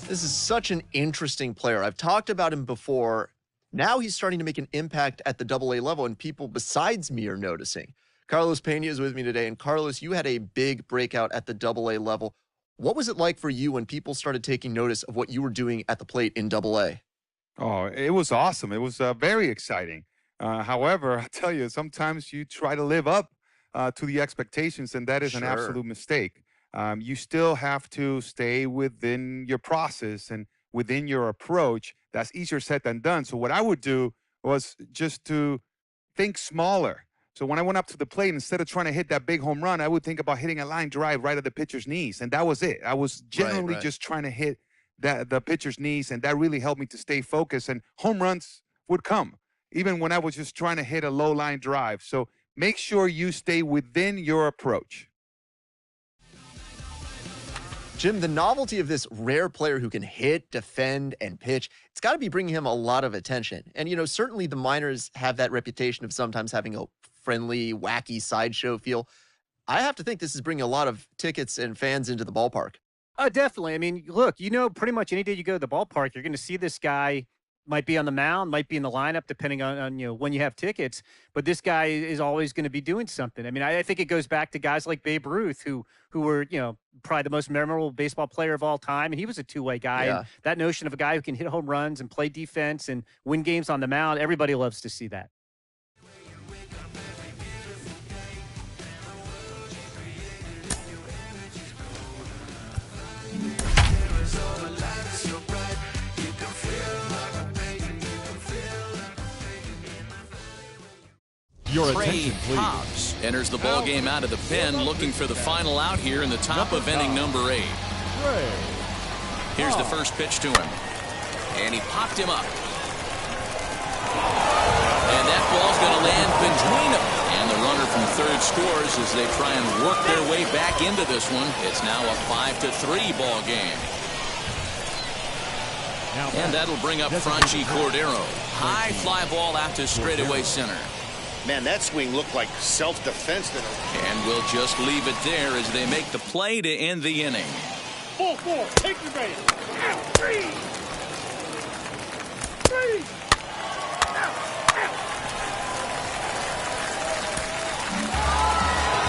This is such an interesting player. I've talked about him before. Now he's starting to make an impact at the AA level, and people besides me are noticing. Carlos Pena is with me today. And Carlos, you had a big breakout at the AA level. What was it like for you when people started taking notice of what you were doing at the plate in AA? Oh, it was awesome. It was very exciting. However, I tell you, sometimes you try to live up to the expectations, and that is an absolute mistake. You still have to stay within your process and within your approach. That's easier said than done. So what I would do was just to think smaller. So when I went up to the plate, instead of trying to hit that big home run, I would think about hitting a line drive right at the pitcher's knees. And that was it. I was generally just trying to hit the pitcher's knees, and that really helped me to stay focused. And home runs would come, even when I was just trying to hit a low line drive. So make sure you stay within your approach. Jim, the novelty of this rare player who can hit, defend, and pitch, it's got to be bringing him a lot of attention. And, you know, certainly the minors have that reputation of sometimes having a friendly, wacky sideshow feel. I have to think this is bringing a lot of tickets and fans into the ballpark. Definitely. I mean, look, you know, pretty much any day you go to the ballpark, you're going to see this guy. Might be on the mound, might be in the lineup, depending on you know when you have tickets. But this guy is always going to be doing something. I mean, I think it goes back to guys like Babe Ruth, who were probably the most memorable baseball player of all time, and he was a two-way guy. Yeah. And that notion of a guy who can hit home runs and play defense and win games on the mound, everybody loves to see that. Your Trey attention, please. Hobbs enters the ball game out of the pen, looking for the final out here in the top of inning number 8. Here's the first pitch to him, and he popped him up. And that ball's going to land between them. And the runner from third scores as they try and work their way back into this one. It's now a 5-3 ball game. And that'll bring up Franchi Cordero. High fly ball out to straightaway center. Man, that swing looked like self-defense. And we'll just leave it there as they make the play to end the inning. 4-4, take your base. Three.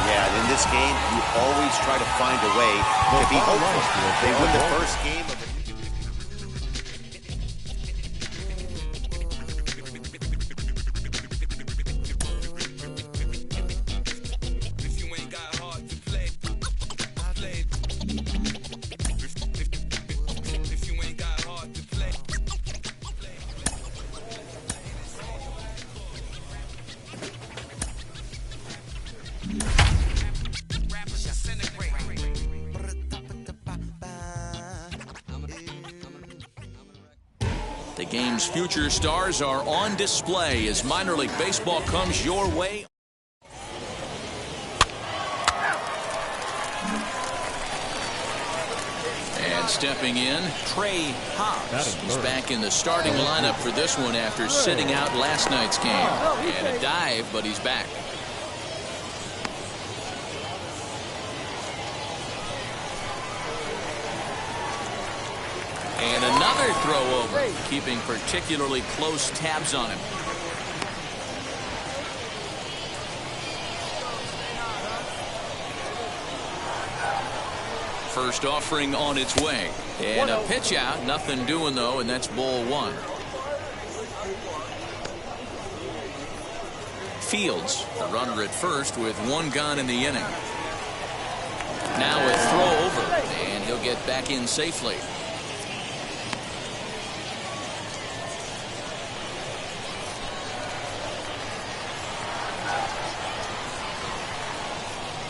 Yeah, and in this game, you always try to find a way to be hopeful. They win the first game of the The game's future stars are on display as minor league baseball comes your way. And stepping in, Trey Hobbs. He's back in the starting lineup for this one after sitting out last night's game. And a dive, but he's back. And another throw over, keeping particularly close tabs on him. First offering on its way. And a pitch out, nothing doing though, and that's ball 1. Fields, the runner at first with 1 gone in the inning. Now a throw over, and he'll get back in safely.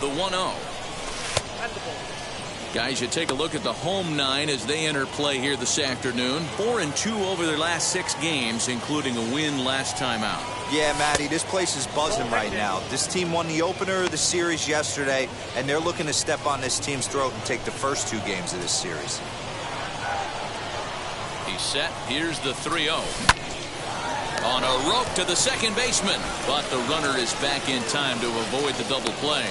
The 1-0. Guys, you take a look at the home 9 as they enter play here this afternoon. 4-2 over their last 6 games, including a win last time out. Yeah, Matty, this place is buzzing right now. This team won the opener of the series yesterday, and they're looking to step on this team's throat and take the first 2 games of this series. He's set. Here's the 3-0. On a rope to the second baseman, but the runner is back in time to avoid the double play.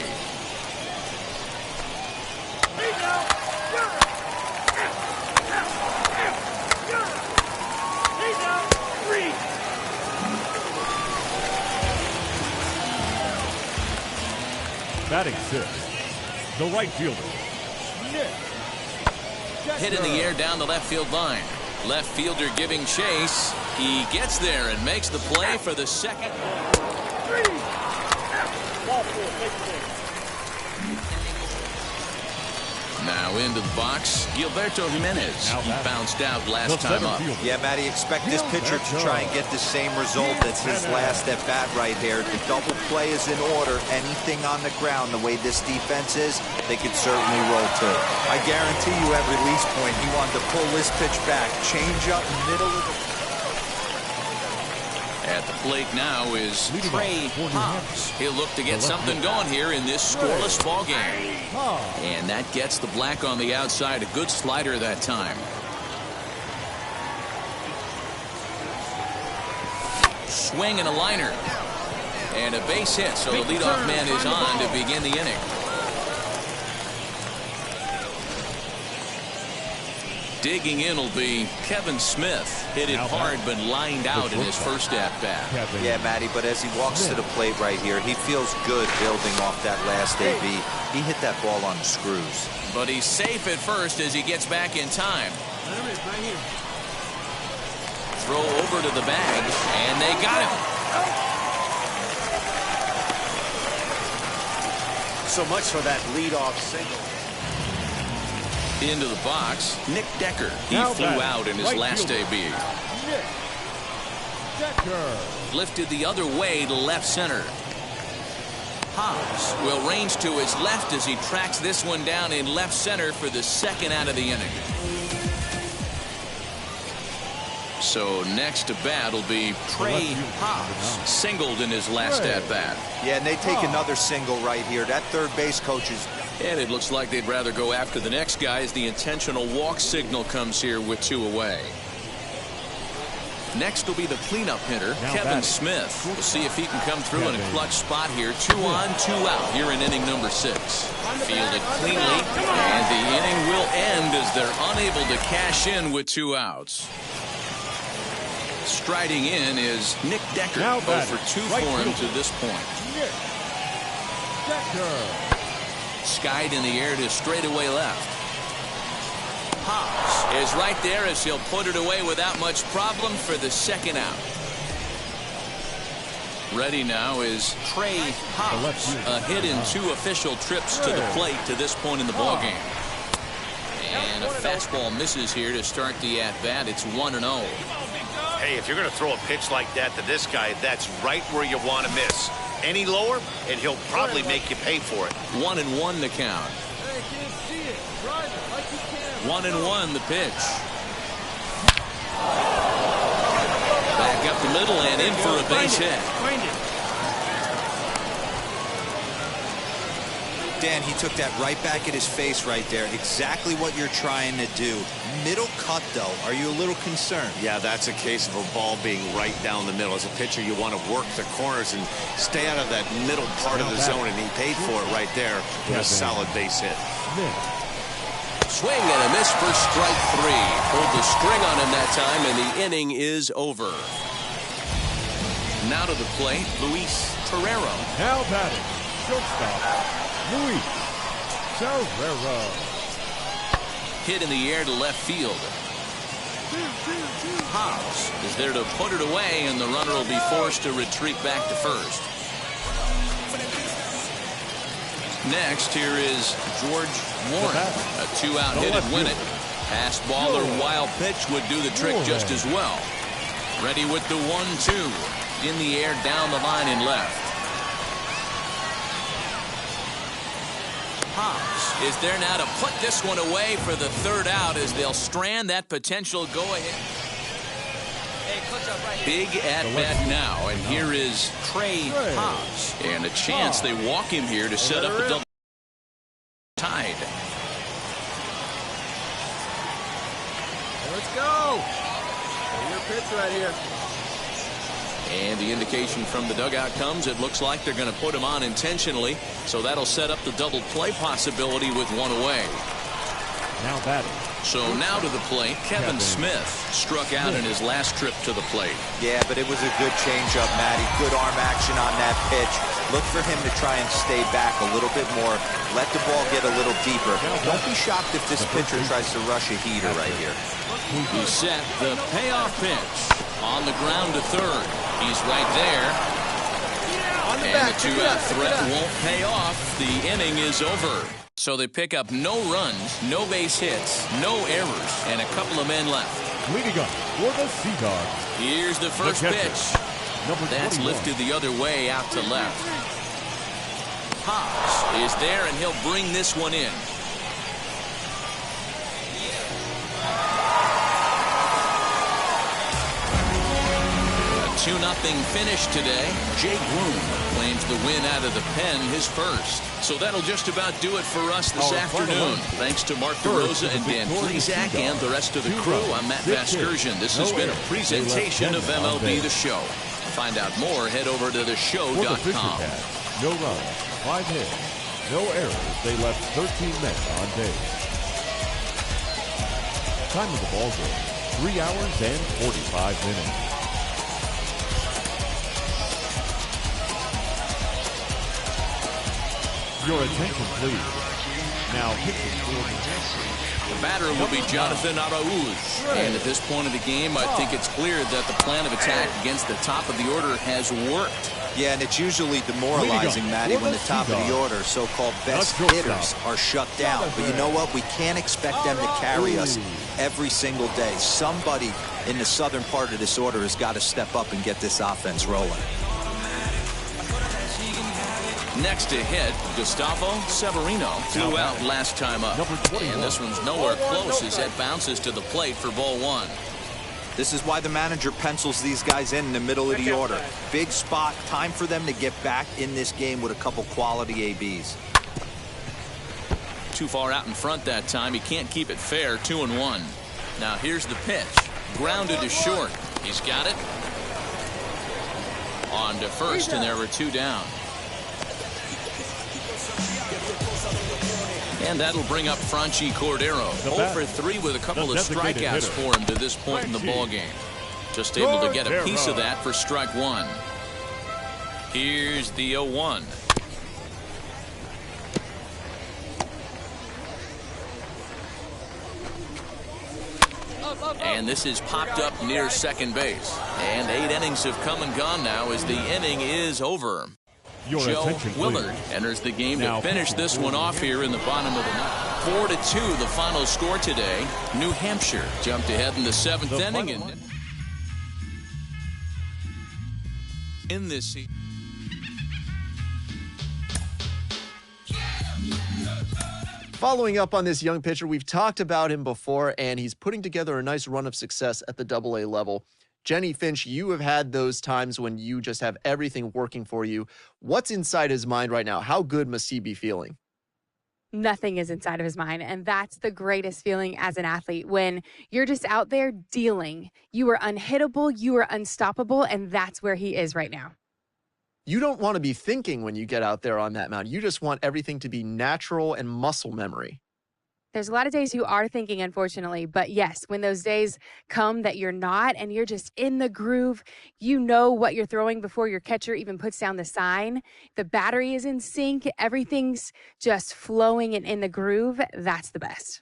Batting 6th, the right fielder, Nick. Hit in the air down the left field line. Left fielder giving chase. He gets there and makes the play for the second. Now into the box, Gilberto Jimenez. He bounced out last time up. Yeah, Matty, expect this pitcher to try and get the same result as his last at bat right here. The double play is in order. Anything on the ground, the way this defense is, they could certainly roll too. I guarantee you at release point, he wanted to pull this pitch back, change up middle of the... At the plate now is Trey Hobbs. He'll look to get something going here in this scoreless ball game. And that gets the black on the outside. A good slider that time. Swing and a liner. And a base hit, so the leadoff man is on to begin the inning. Digging in will be Kevin Smith. Hit it hard, but lined out in his first at-bat. Yeah, Matty, but as he walks to the plate right here, he feels good building off that last AB. He hit that ball on the screws. But he's safe at first as he gets back in time. Throw over to the bag, and they got him. So much for that leadoff single. Into the box, Nick Decker. He flew out in his last AB. Nick Decker. Lifted the other way to left center. Hobbs will range to his left as he tracks this one down in left center for the second out of the inning. So next to bat will be Trey Hobbs. Singled in his last at-bat. Yeah, and they take another single right here. That third base coach is... And it looks like they'd rather go after the next guy as the intentional walk signal comes here with 2 away. Next will be the cleanup hitter, Kevin Smith. We'll see if he can come through in a clutch spot here. 2 on, 2 out here in inning number 6. Fielded cleanly, and the inning will end as they're unable to cash in with 2 outs. Striding in is Nick Decker. 0 for 2 for him to this point. Nick Decker. Skied in the air to straightaway left. Hobbs is right there as he'll put it away without much problem for the second out. Ready now is Trey Hobbs. A hit in 2 official trips to the plate to this point in the ballgame. And a fastball misses here to start the at-bat. It's 1-0. Hey, if you're going to throw a pitch like that to this guy, that's right where you want to miss. Any lower, and he'll probably make you pay for it. 1-1 the count. 1-1 the pitch. Back up the middle and in for a base hit. Dan, he took that right back at his face right there. Exactly what you're trying to do. Middle cut, though. Are you a little concerned? Yeah, that's a case of a ball being right down the middle. As a pitcher, you want to work the corners and stay out of that middle part of the zone, and he paid for it right there with a solid base hit. Swing and a miss for strike 3. Pulled the string on him that time, and the inning is over. Now to the plate, Luis Torrero. Now batting, shortstop, Luis Torrero. Hit in the air to left field. Hobbs is there to put it away, and the runner will be forced to retreat back to first. Next, here is George Warren. A 2-out hit and win it. Pass ball or wild pitch would do the trick just as well. Ready with the 1-2. In the air, down the line and left. Hobbs is there now to put this one away for the 3rd out as they'll strand that potential go-ahead. Big at-bat now, and here is Trey Hobbs. And a chance they walk him here to set up a double tied. Let's go. Your pitch right here. And the indication from the dugout comes, it looks like they're going to put him on intentionally, so that'll set up the double play possibility with one away. Now batting. So now to the plate, Kevin Smith struck out in his last trip to the plate. Yeah, but it was a good changeup, Matty. Good arm action on that pitch. Look for him to try and stay back a little bit more. Let the ball get a little deeper. Don't be shocked if this pitcher tries to rush a heater right here. He set the payoff pitch on the ground to 3rd. He's right there. And the 2-out threat won't pay off. The inning is over. So they pick up no runs, no base hits, no errors, and a couple of men left. Leading up for the Sea Dogs. Here's the first pitch. That's lifted the other way out to left. Hobbs is there, and he'll bring this one in. A 2-0 finish today. Jake Groom claims the win out of the pen, his first. So that'll just about do it for us this afternoon. Thanks to Mark DeRosa and Dan Plesac and the rest of the crew. I'm Matt Vasgersian. This has been a presentation of MLB The Show. To find out more, head over to theshow.com. No runs, 5 hits, no errors. They left 13 men on base. Time of the ball game, 3 hours and 45 minutes. Your attention, please. Now pitching for the batter will be Jonathan Arauz. And at this point of the game, I think it's clear that the plan of attack against the top of the order has worked. Yeah, and it's usually demoralizing, Matty, when the top of the order, so-called best hitters, are shut down. But you know what? We can't expect them to carry us every single day. Somebody in the southern part of this order has got to step up and get this offense rolling. Next to hit, Gustavo Severino flew out last time up. And this one's nowhere close as it bounces to the plate for ball 1. This is why the manager pencils these guys in the middle of the order. Big spot, time for them to get back in this game with a couple quality ABs. Too far out in front that time. He can't keep it fair. 2-1. Now here's the pitch. Grounded to short. He's got it. On to first, and there were 2 down. And that'll bring up Franchi Cordero. 0 for 3 with a couple of strikeouts for him to this point in the ballgame. Just able to get a piece of that for strike 1. Here's the 0-1. And this is popped up near second base. And 8 innings have come and gone now as the inning is over. Joe Willard enters the game to finish this one off here in the bottom of the ninth. 4-2 the final score today. New Hampshire jumped ahead in the 7th inning. And in this season. Following up on this young pitcher, we've talked about him before, and he's putting together a nice run of success at the AA level. Jenny Finch, you have had those times when you just have everything working for you. What's inside his mind right now? How good must he be feeling? Nothing is inside of his mind. And that's the greatest feeling as an athlete, when you're just out there dealing. You are unhittable, you are unstoppable, and that's where he is right now. You don't want to be thinking when you get out there on that mound. You just want everything to be natural and muscle memory. There's a lot of days you are thinking, unfortunately, but yes, when those days come that you're not and you're just in the groove, you know what you're throwing before your catcher even puts down the sign. The battery is in sync. Everything's just flowing and in the groove. That's the best.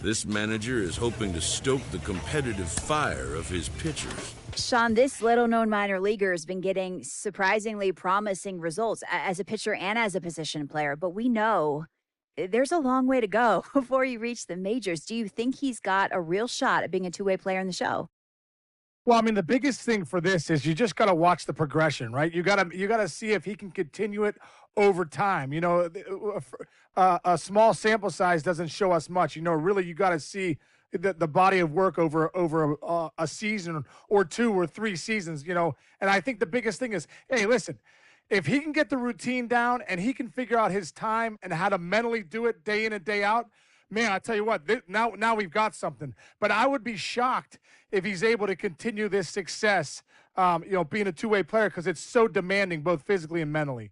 This manager is hoping to stoke the competitive fire of his pitchers. Sean, this little-known minor leaguer has been getting surprisingly promising results as a pitcher and as a position player, but we know there's a long way to go before you reach the majors. Do you think he's got a real shot at being a two-way player in the show? Well, I mean, the biggest thing for this is you just got to watch the progression, right? You got to see if he can continue it over time. You know, a small sample size doesn't show us much. You know, really, you got to see the body of work over a season or 2 or 3 seasons. You know, and I think the biggest thing is, hey, listen, if he can get the routine down and he can figure out his time and how to mentally do it day in and day out, man, I tell you what, now we've got something. But I would be shocked if he's able to continue this success, being a two-way player, because it's so demanding both physically and mentally.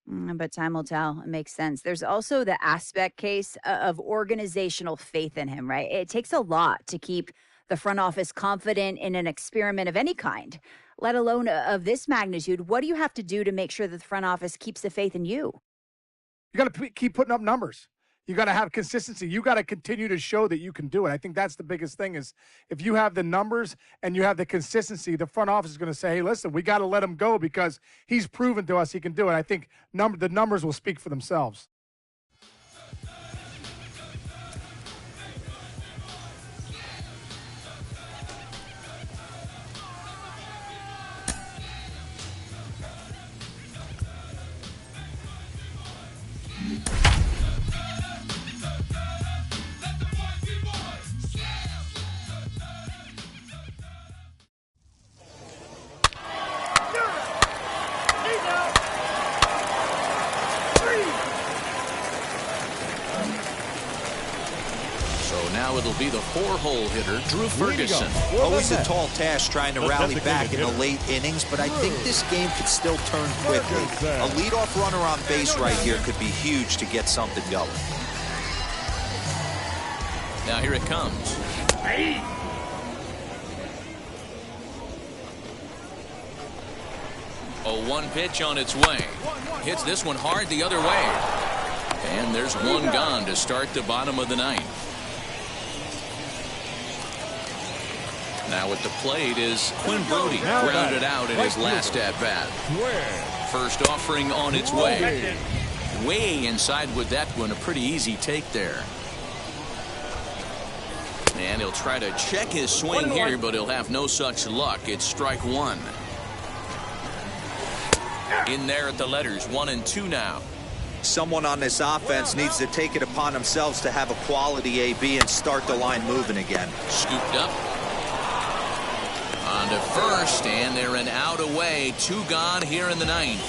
But time will tell. It makes sense. There's also the aspect case of organizational faith in him, right? It takes a lot to keep the front office confident in an experiment of any kind, let alone of this magnitude. What do you have to do to make sure that the front office keeps the faith in you? You got to keep putting up numbers. You got to have consistency. You got to continue to show that you can do it. I think that's the biggest thing is if you have the numbers and you have the consistency, the front office is going to say, hey, listen, we got to let him go because he's proven to us he can do it. I think the numbers will speak for themselves. Now it'll be the 4-hole hitter, Drew Ferguson. Always a tall task trying to rally back in the late innings, but I think this game could still turn quickly. A leadoff runner on base right here could be huge to get something going. Now here it comes. A 1 pitch on its way. Hits this one hard the other way. And there's one gone to start the bottom of the 9th. Now at the plate is Quinn Brody, grounded out in his last at-bat. First offering on its way. Way inside with that one, a pretty easy take there. And he'll try to check his swing here, but he'll have no such luck. It's strike 1. In there at the letters, 1 and 2 now. Someone on this offense needs to take it upon themselves to have a quality AB and start the line moving again. Scooped up. On to first, and they're an out away. 2 gone here in the 9th.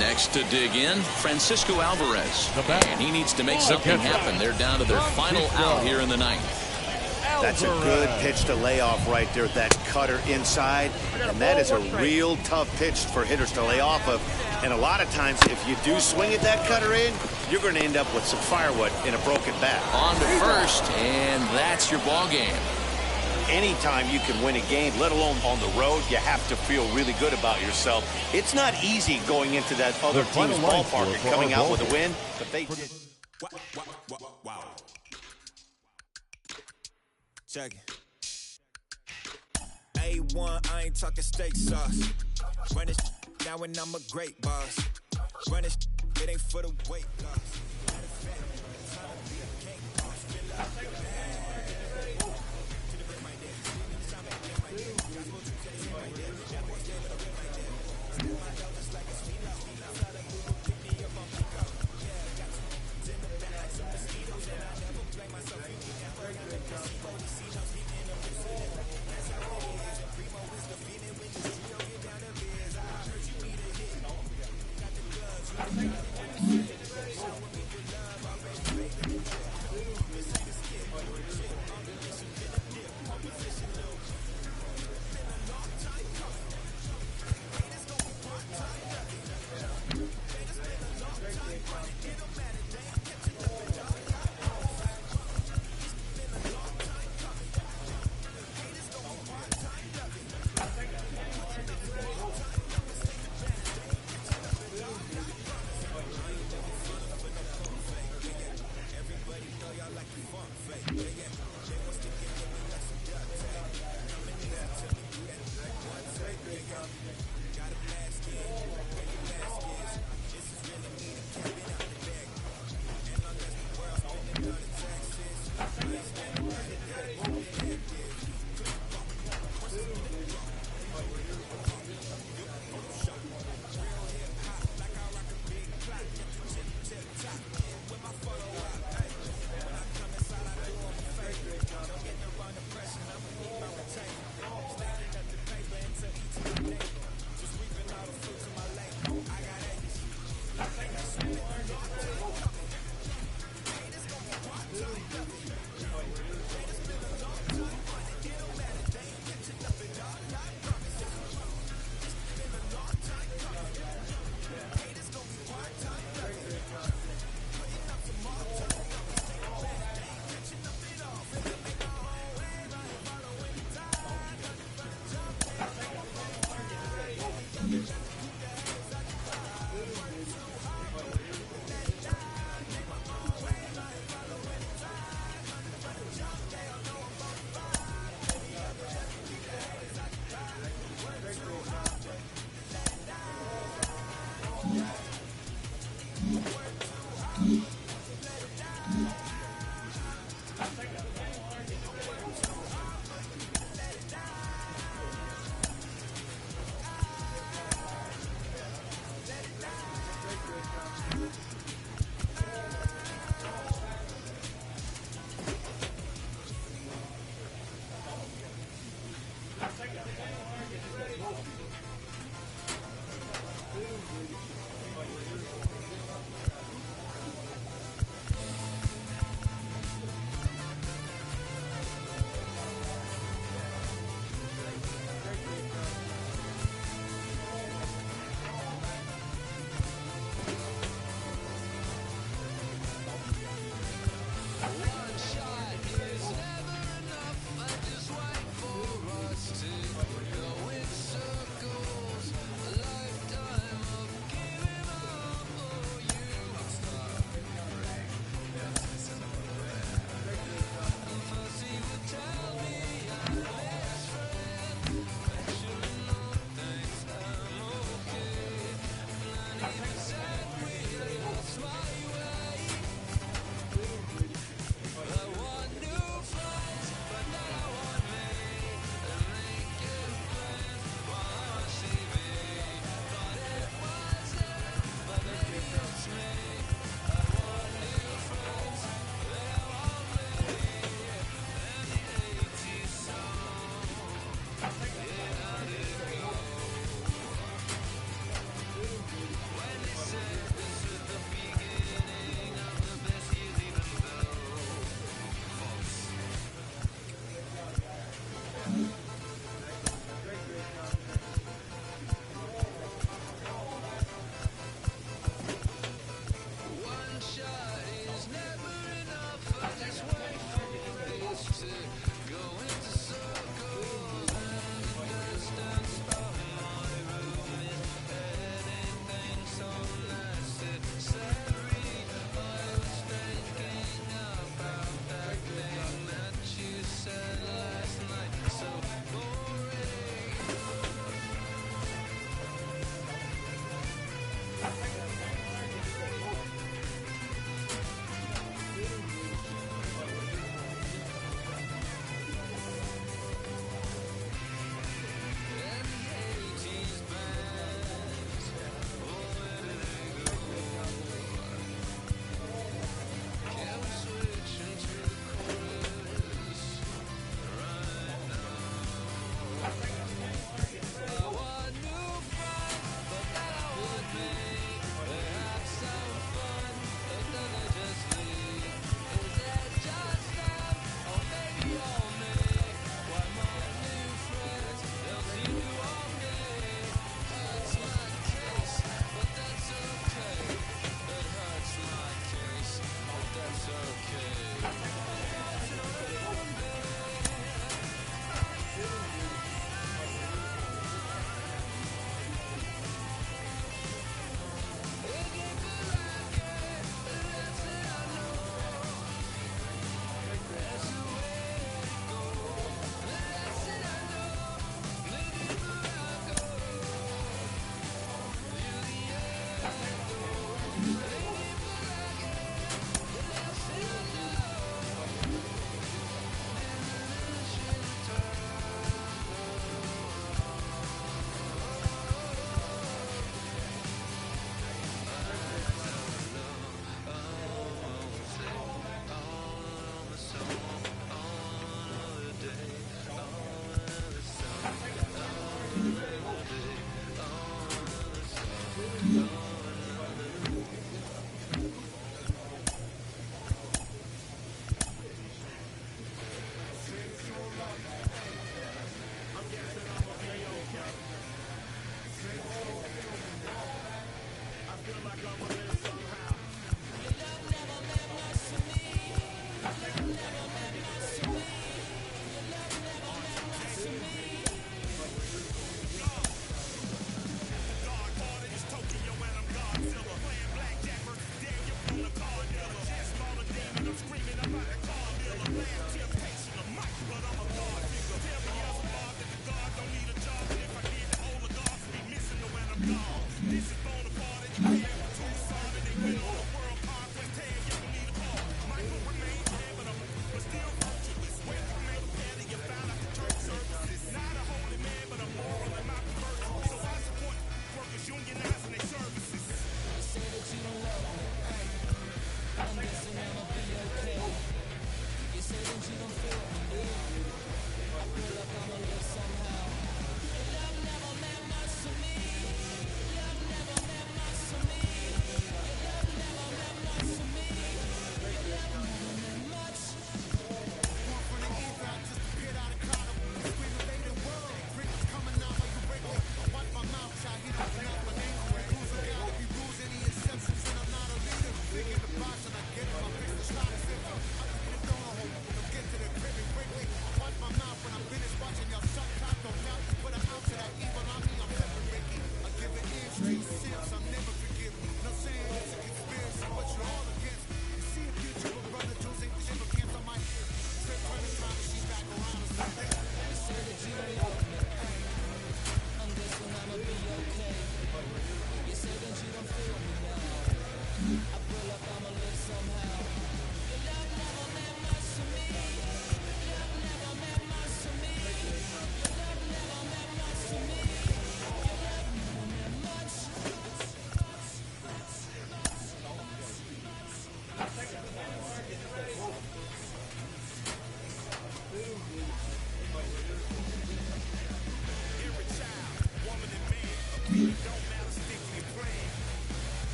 Next to dig in, Francisco Alvarez. And he needs to make something happen. They're down to their final out here in the 9th. That's a good pitch to lay off right there, that cutter inside. And that is a real tough pitch for hitters to lay off of. And a lot of times, if you do swing at that cutter in, you're going to end up with some firewood in a broken bat. On to first, and that's your ball game. Anytime you can win a game, let alone on the road, you have to feel really good about yourself. It's not easy going into that other team's ballpark and coming out with a win, but they did. Wow. Check it. A1, I ain't talking steak sauce. Run it now and I'm a great boss. Run it ain't for the weight loss.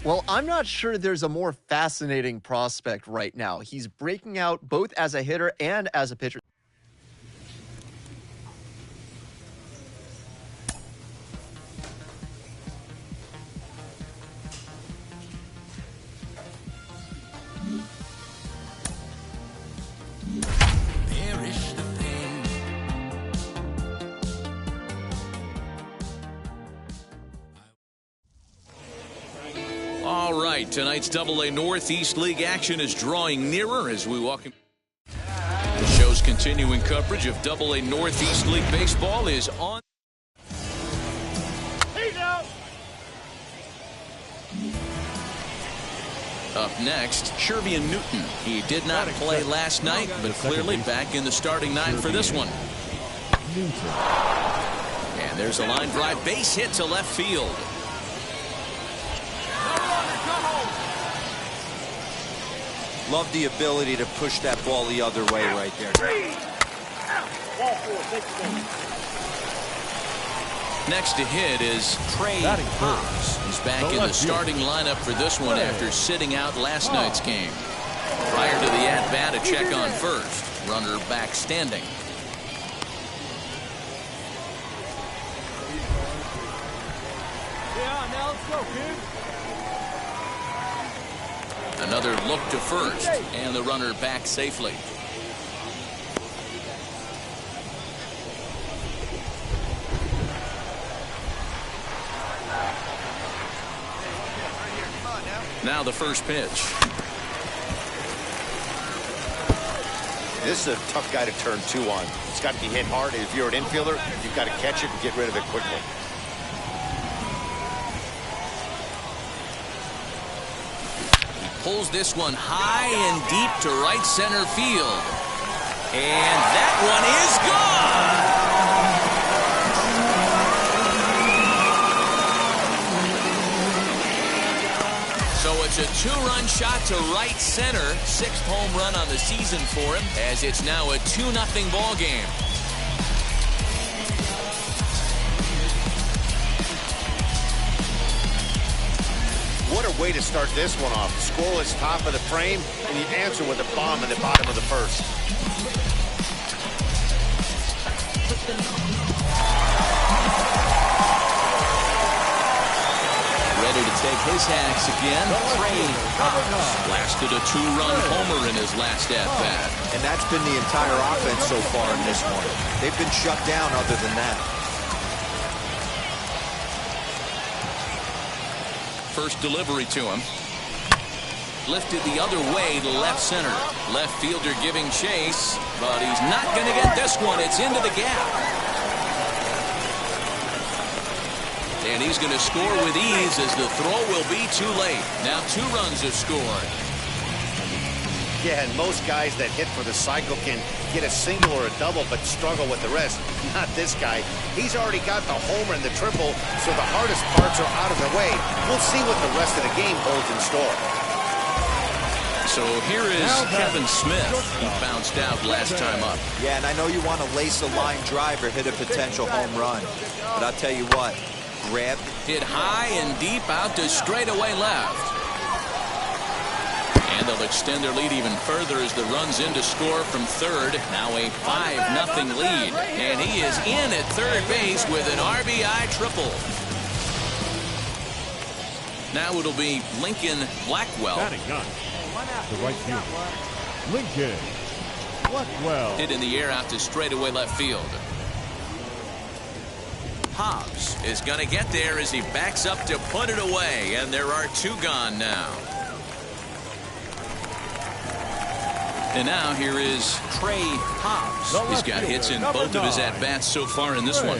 Well, I'm not sure there's a more fascinating prospect right now. He's breaking out both as a hitter and as a pitcher. All right, tonight's AA Northeast League action is drawing nearer as we walk in. The show's continuing coverage of AA Northeast League baseball is on. Up next, Shervian Newton. He did not play last night, but clearly back in the starting nine for this one. And there's a line drive base hit to left field. Love the ability to push that ball the other way right there. Next to hit is Trey Hobbs. He's back in the starting lineup for this one after sitting out last night's game. Prior to the at-bat, a check on first. Runner back standing. Yeah, now let's go, kid. Another look to first, and the runner back safely. Now the first pitch. This is a tough guy to turn two on. It's got to be hit hard. If you're an infielder, you've got to catch it and get rid of it quickly. Pulls this one high and deep to right center field. And that one is gone! So it's a two-run shot to right center. Sixth home run on the season for him, as it's now a 2-0 ball game. What a way to start this one off. Scoreless top of the frame, and you answer with a bomb in the bottom of the first. Ready to take his hacks again. Trey Hobbs blasted a two-run homer in his last at-bat. And that's been the entire offense so far in this one. They've been shut down other than that. First delivery to him. Lifted the other way to left center. Left fielder giving chase, but he's not going to get this one. It's into the gap. And he's going to score with ease as the throw will be too late. Now 2 runs have scored. Yeah, and most guys that hit for the cycle can get a single or a double but struggle with the rest. Not this guy. He's already got the homer and the triple, so the hardest parts are out of the way. We'll see what the rest of the game holds in store. So here is Kevin Smith. He bounced out last time up. Yeah, and I know you want to lace a line drive or hit a potential home run. But I'll tell you what, grab. Hit high and deep out to straightaway left. And they'll extend their lead even further as the run's in to score from third. Now a 5-0 lead. And he is in at third base with an RBI triple. Now it'll be Lincoln Blackwell. Batting ninth, the right fielder, Lincoln Blackwell. Hit in the air out to straightaway left field. Hobbs is going to get there as he backs up to put it away. And there are 2 gone now. And now here is Trey Hobbs. He's got hits in both of his at-bats so far in this one.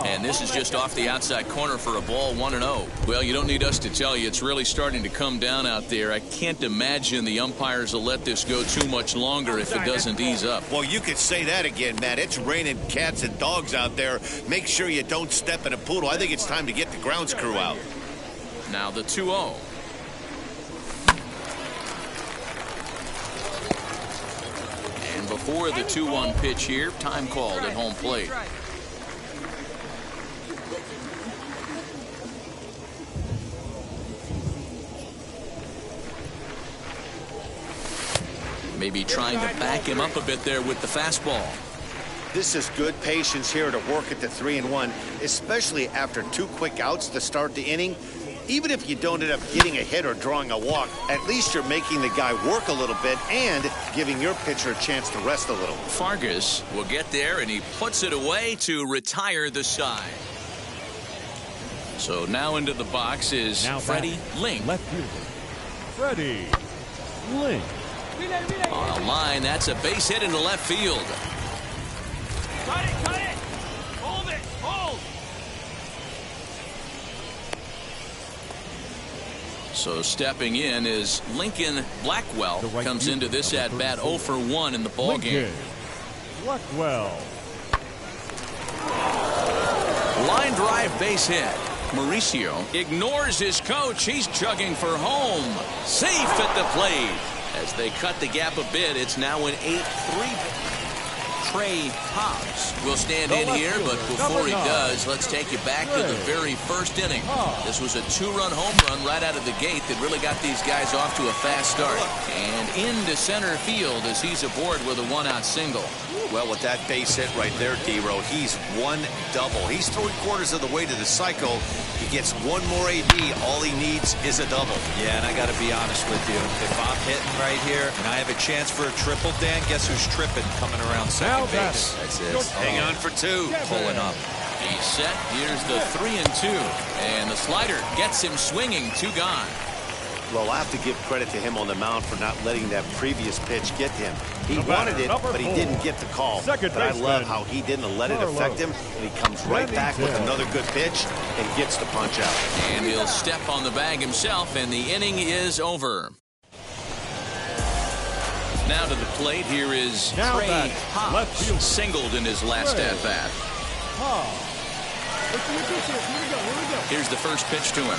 And this is just off the outside corner for a ball, 1-0. Well, you don't need us to tell you it's really starting to come down out there. I can't imagine the umpires will let this go too much longer if it doesn't ease up. Well, you could say that again, Matt. It's raining cats and dogs out there. Make sure you don't step in a poodle. I think it's time to get the grounds crew out. Now the 2-0. And before the 2-1 pitch here, time called at home plate. Maybe trying to back him up a bit there with the fastball. This is good patience here to work at the 3-1, especially after 2 quick outs to start the inning. Even if you don't end up getting a hit or drawing a walk, at least you're making the guy work a little bit and giving your pitcher a chance to rest a little. Fargas will get there, and he puts it away to retire the side. So now into the box is Freddie Link. Left fielder, Freddie Link. On a line, that's a base hit into left field. Cut it, cut it! Hold it, hold! So stepping in is Lincoln Blackwell. Comes into this at-bat 0 for 1 in the ballgame. Blackwell. Line drive base hit. Mauricio ignores his coach. He's chugging for home. Safe at the plate. As they cut the gap a bit, it's now an 8-3. Trey Hobbs will stand in here, but before he does, let's take you back to the very first inning. This was a 2-run home run right out of the gate that really got these guys off to a fast start. And into center field as he's aboard with a 1-out single. Well, with that base hit right there, D-Row, he's 1 double. He's 3/4 of the way to the cycle. He gets 1 more AB. All he needs is a double. Yeah, and I got to be honest with you. If I'm hitting right here and I have a chance for a triple, Dan, guess who's tripping coming around second base? That's it. Hang on for 2. Pulling up. He's set. Here's the 3-2. And the slider gets him swinging. 2 gone. Well, I have to give credit to him on the mound for not letting that previous pitch get him. He wanted it, but he didn't get the call. But I love how he didn't let it affect him, and he comes right back with another good pitch and gets the punch out. And he'll step on the bag himself, and the inning is over. Now to the plate, here is Trey Hobbs, singled in his last at-bat. Here's the first pitch to him.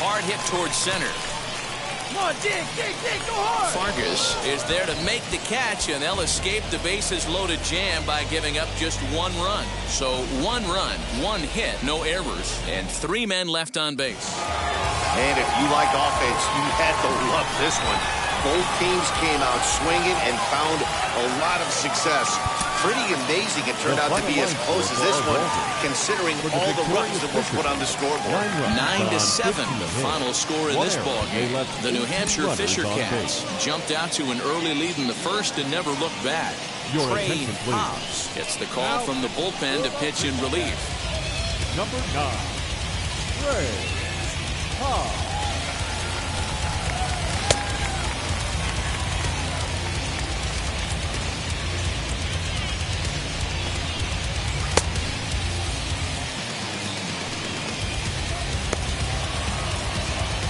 Hard hit towards center. Come on, dig, go hard! Fargas is there to make the catch, and they'll escape the bases-loaded jam by giving up just 1 run. So 1 run, 1 hit, no errors, and 3 men left on base. And if you like offense, you had to love this one. Both teams came out swinging and found a lot of success. Pretty amazing it turned out to be as close as this one, considering all the runs that were put on the scoreboard. 9-7, the final score in this ballgame. The New Hampshire Fisher Cats jumped out to an early lead in the first and never looked back. Trey Hobbs gets the call from the bullpen to pitch in relief. Number 9, Trey Hobbs.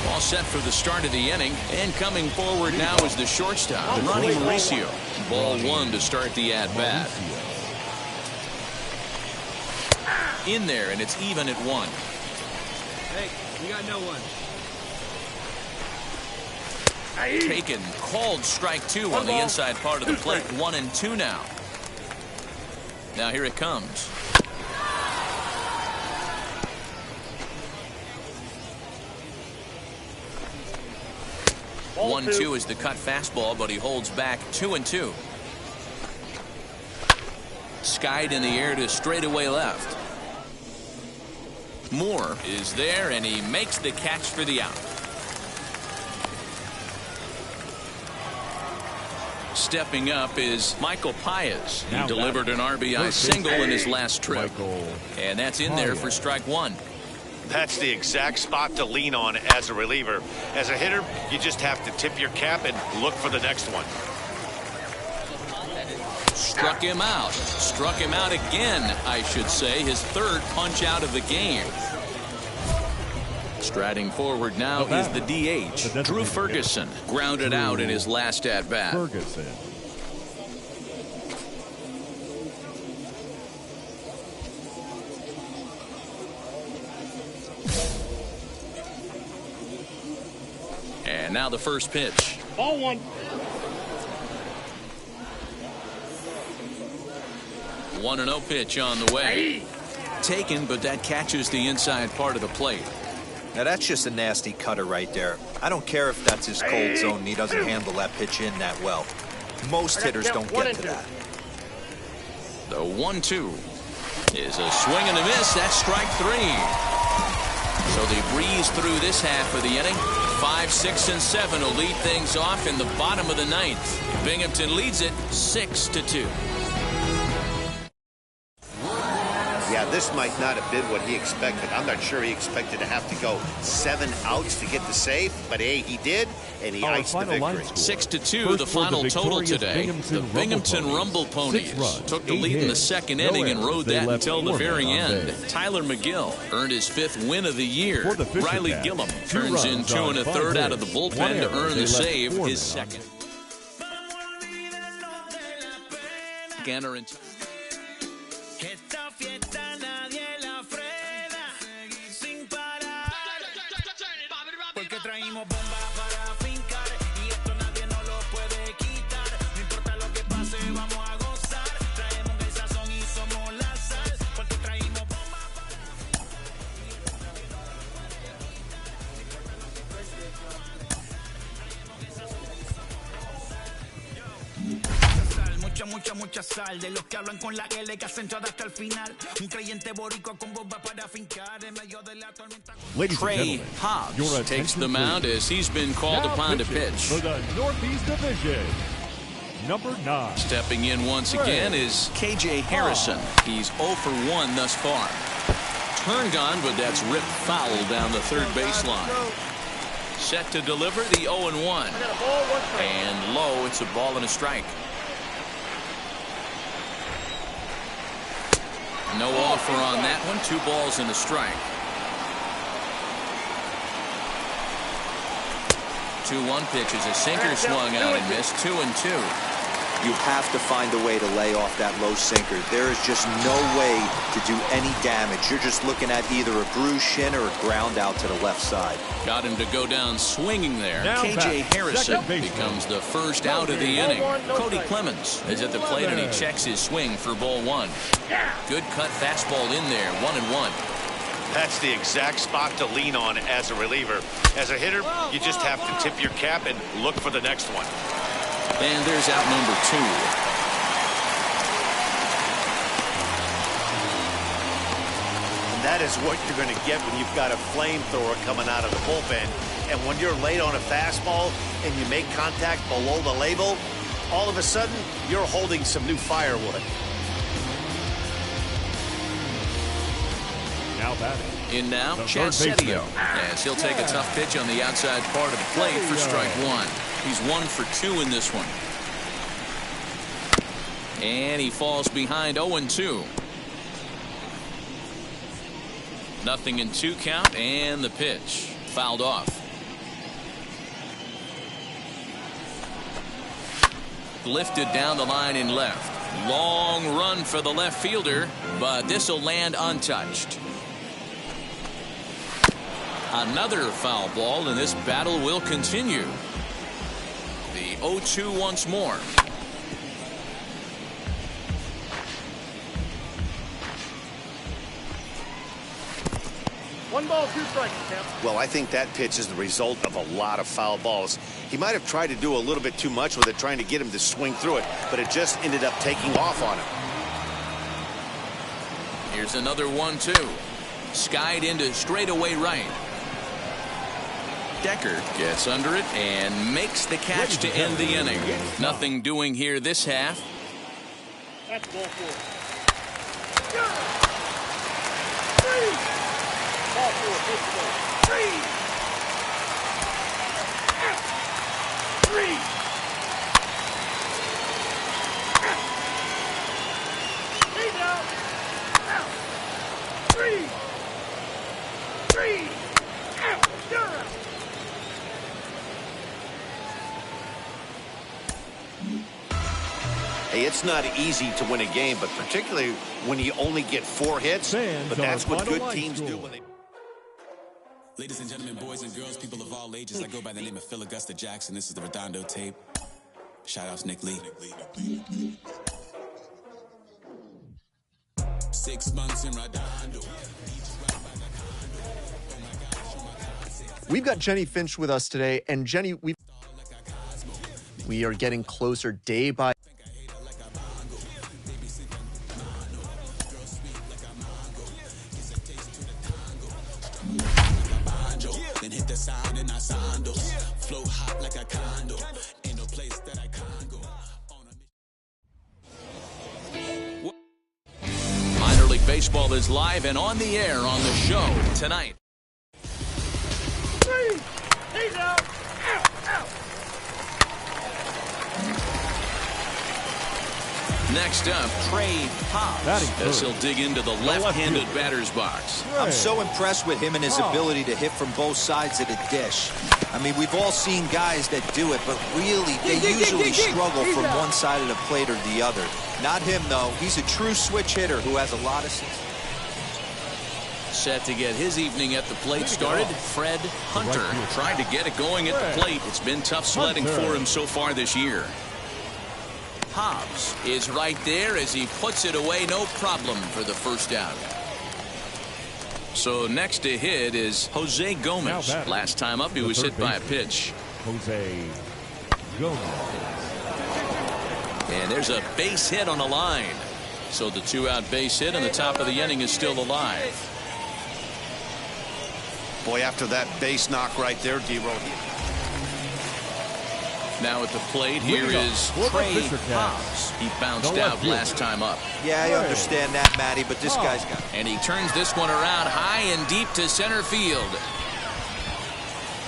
All set for the start of the inning, and coming forward now is the shortstop, Ronnie Mauricio. Ball 1 to start the at-bat. In there, and it's even at 1. Hey, we got no one. Taken, called strike 2 on the inside part of the plate. 1-2 now. Now here it comes. 1-2 is the cut fastball, but he holds back. 2-2. Skied in the air to straightaway left. Moore is there, and he makes the catch for the out. Stepping up is Michael Paez. He delivered an RBI single in his last trip. And that's in there for strike 1. That's the exact spot to lean on as a reliever. As a hitter, you just have to tip your cap and look for the next one. Struck him out. Struck him out again, I should say. His 3rd punch out of the game. Striding forward now is the DH, Drew Ferguson. Grounded out in his last at-bat. Ferguson. And now the first pitch. Ball 1. 1-0 pitch on the way. Taken, but that catches the inside part of the plate. Now that's just a nasty cutter right there. I don't care if that's his cold zone and he doesn't handle that pitch in that well. Most hitters don't get to that. The 1-2 is a swing and a miss. That's strike 3. So they breeze through this half of the inning. 5, 6, and 7 will lead things off in the bottom of the 9th. Binghamton leads it 6-2. Yeah, this might not have been what he expected. I'm not sure he expected to have to go 7 outs to get the save, but hey, he did, and he iced the victory. 6-2, the final total today. The Binghamton Rumble Ponies took the lead in the second inning and rode that until the very end. Tyler McGill earned his 5th win of the year. Riley Gillum turns in 2 1/3 out of the bullpen to earn the save, his second. Ganner and Porque traímos bomba para fincar y esto nadie nos lo puede quitar. No importa lo que pase, vamos a gozar. Traemos el sazón y somos la sal. Porque traímos bomba mucha sal. De los que hablan con la L que hacen hasta el final. Un creyente boricua con bomba para fincar en medio de la tormenta. Trey Hobbs takes the mound as he's been called upon to pitch. For the Northeast Division, number 9. Stepping in once again is KJ Harrison. He's 0 for 1 thus far. Turn gone, but that's ripped foul down the third baseline. Set to deliver the 0-1. And low, it's a ball and a strike. No offer on that one. 2 balls and a strike. 2-1 pitch is a sinker swung out and missed. 2-2. You have to find a way to lay off that low sinker. There is just no way to do any damage. You're just looking at either a bruised shin or a ground out to the left side. Got him to go down swinging there. KJ Harrison becomes the first out of the inning. Cody Clemens is at the plate and he checks his swing for ball 1. Good cut fastball in there. 1-1. That's the exact spot to lean on as a reliever. As a hitter, you just have to tip your cap and look for the next one. And there's out number 2. And that is what you're going to get when you've got a flamethrower coming out of the bullpen. And when you're late on a fastball and you make contact below the label, all of a sudden, you're holding some new firewood. Now batting. In now, Chad Setio, as he'll take a tough pitch on the outside part of the plate for strike 1. He's 1 for 2 in this one. And he falls behind 0-2. Nothing in 2 count, and the pitch fouled off. Lifted down the line in left. Long run for the left fielder, but this will land untouched. Another foul ball, and this battle will continue. The 0-2 once more. One ball, 2 strikes, Champ. Well, I think that pitch is the result of a lot of foul balls. He might have tried to do a little bit too much with it, trying to get him to swing through it, but it just ended up taking off on him. Here's another 1-2. Skied into straightaway right. Decker gets under it and makes the catch to end the inning. Nothing doing here this half. That's ball 4. Ball 4, pitch ball. 3. 3. Out. 3. Out. You're out. Hey, it's not easy to win a game, but particularly when you only get 4 hits. But that's what good teams do when they... Ladies and gentlemen, boys and girls, people of all ages, I go by the name of Phil Augusta Jackson. This is the Redondo tape. Shout outs Nick Lee. 6 months in Redondo. We've got Jenny Finch with us today, and Jenny, we've We are getting closer day by Then hit the sound in our sandals. Flow hot like a condo. Ain't no place that I can't go. Minor League Baseball is live and on the air on the show tonight. He's out. Next up, Trey Hobbs, as he'll dig into the left-handed batter's box. I'm so impressed with him and his ability to hit from both sides of the dish. I mean, we've all seen guys that do it, but really, they usually struggle from one side of the plate or the other. Not him, though. He's a true switch hitter who has a lot of success. Set to get his evening at the plate started, Fred Hunter. Trying to get it going at the plate. It's been tough sledding for him so far this year. Hobbs is right there as he puts it away, no problem for the first out. So next to hit is Jose Gomez. Last time up, he was hit by a pitch. Jose Gomez. And there's a base hit on the line. So the 2-out base hit and the top of the inning is still alive. Boy, after that base knock right there, D-Roll. Now at the plate, here is Trey Hobbs. He bounced out last time up. Yeah, I understand that, Matty, but this guy's got... And he turns this one around high and deep to center field.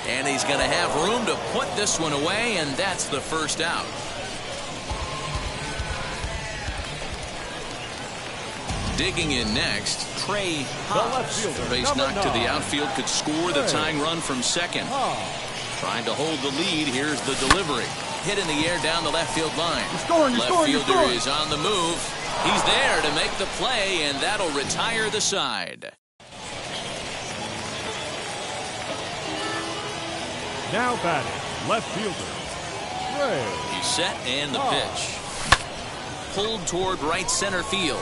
And he's going to have room to put this one away, and that's the first out. Digging in next, Trey Hobbs. The base knock to the outfield could score the tying run from second. Trying to hold the lead. Here's the delivery. Hit in the air down the left field line. Left fielder is on the move. He's there to make the play, and that'll retire the side. Now batting, left fielder, Trey. He's set and the pitch. Pulled toward right center field.